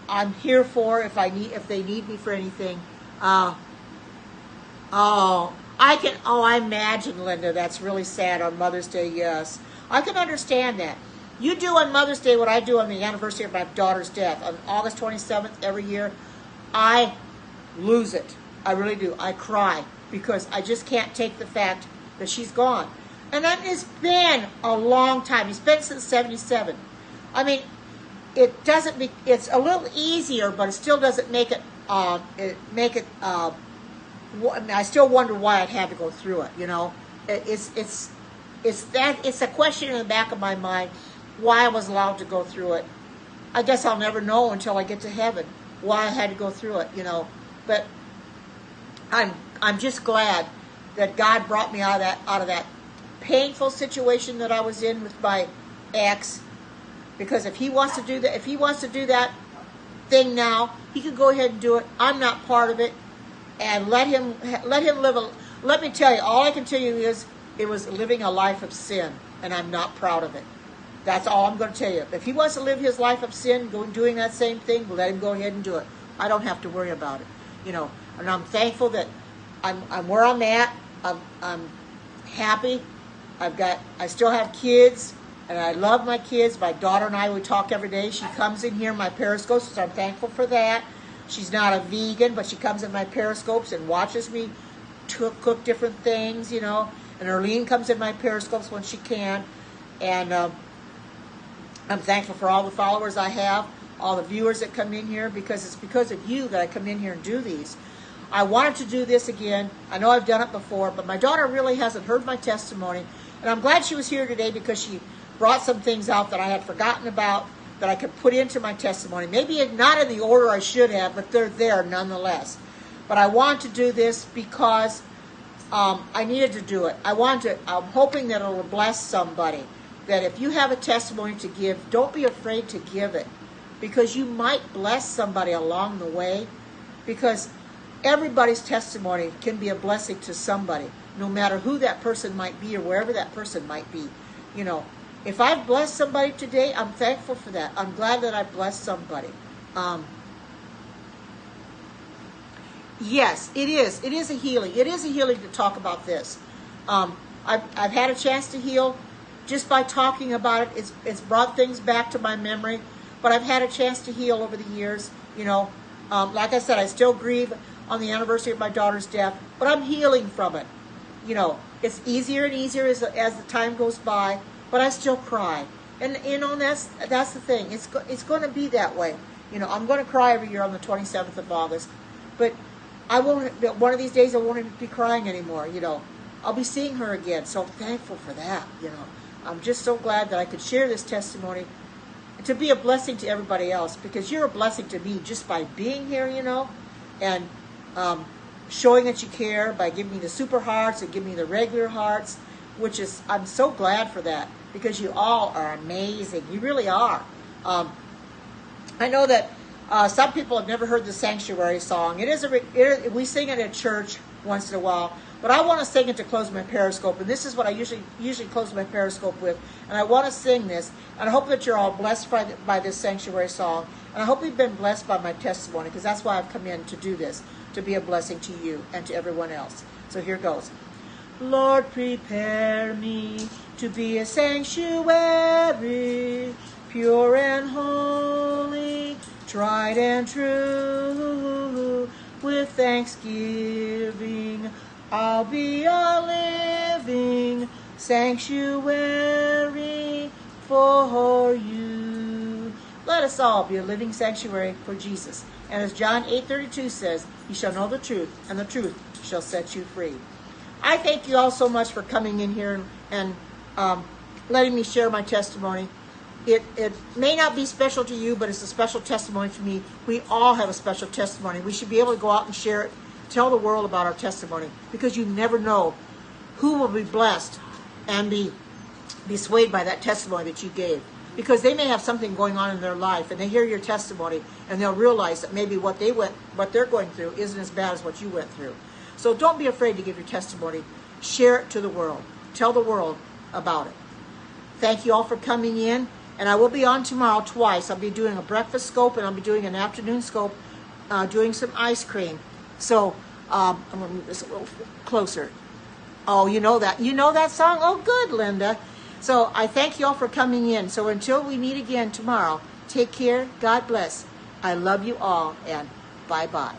I'm here for if they need me for anything. I imagine, Linda, that's really sad on Mother's Day, yes. I can understand that. You do on Mother's Day what I do on the anniversary of my daughter's death. On August 27th every year, I lose it. I really do. I cry because I just can't take the fact that she's gone. And that has been a long time. It's been since 77. I mean, it's a little easier, but it still doesn't make it make it. I still wonder why I'd had to go through it. You know, it's a question in the back of my mind why I was allowed to go through it. I guess I'll never know until I get to heaven why I had to go through it. You know, but I'm just glad that God brought me out of that painful situation that I was in with my ex. Because if he wants to do that thing now, he can go ahead and do it. I'm not part of it, and let him live. Let me tell you, all I can tell you is it was living a life of sin, and I'm not proud of it. That's all I'm going to tell you. If he wants to live his life of sin, doing that same thing, let him go ahead and do it. I don't have to worry about it, you know. And I'm thankful that I'm where I'm at. I'm happy. I still have kids, and I love my kids. My daughter and I, we talk every day. She comes in here, my Periscopes, so I'm thankful for that. She's not a vegan, but she comes in my Periscopes and watches me cook different things, you know. And Arlene comes in my Periscopes when she can. And I'm thankful for all the followers I have, all the viewers that come in here, because it's because of you that I come in here and do these. I wanted to do this again. I know I've done it before, but my daughter really hasn't heard my testimony. And I'm glad she was here today because she brought some things out that I had forgotten about that I could put into my testimony. Maybe not in the order I should have, but they're there nonetheless. But I want to do this because I needed to do it. I'm hoping that it will bless somebody. That if you have a testimony to give, don't be afraid to give it. Because you might bless somebody along the way. Because everybody's testimony can be a blessing to somebody, no matter who that person might be or wherever that person might be. You know, if I've blessed somebody today, I'm thankful for that. I'm glad that I blessed somebody. Yes, it is. It is a healing. It is a healing to talk about this. I've had a chance to heal just by talking about it. It's brought things back to my memory. But I've had a chance to heal over the years. You know, like I said, I still grieve on the anniversary of my daughter's death, but I'm healing from it. You know, it's easier and easier as the time goes by, but I still cry. And you know, that's the thing. It's going to be that way. You know, I'm going to cry every year on the 27th of August, but I won't. One of these days, I won't be crying anymore. You know, I'll be seeing her again. So I'm thankful for that. You know, I'm just so glad that I could share this testimony to be a blessing to everybody else, because you're a blessing to me just by being here. You know, and showing that you care by giving me the super hearts and giving me the regular hearts, which is, I'm so glad for that, because you all are amazing. You really are. I know that some people have never heard the Sanctuary song. We sing it at church once in a while, but I want to sing it to close my Periscope, and this is what I usually close my Periscope with, and I want to sing this, and I hope that you're all blessed by this Sanctuary song, and I hope you've been blessed by my testimony, because that's why I've come in to do this, to be a blessing to you and to everyone else. So here goes. Lord, prepare me to be a sanctuary, pure and holy, tried and true. With thanksgiving, I'll be a living sanctuary for you. Let us all be a living sanctuary for Jesus. And as John 8:32 says, you shall know the truth, and the truth shall set you free. I thank you all so much for coming in here and letting me share my testimony. It may not be special to you, but it's a special testimony to me. We all have a special testimony. We should be able to go out and share it, tell the world about our testimony, because you never know who will be blessed and be swayed by that testimony that you gave. Because they may have something going on in their life, and they hear your testimony, and they'll realize that maybe what they're going through isn't as bad as what you went through. So don't be afraid to give your testimony. Share it to the world. Tell the world about it. Thank you all for coming in. And I will be on tomorrow twice. I'll be doing a breakfast scope, and I'll be doing an afternoon scope, doing some ice cream. So I'm going to move this a little closer. Oh, you know that. You know that song? Oh, good, Linda. So I thank you all for coming in. So until we meet again tomorrow, take care. God bless. I love you all, and bye-bye.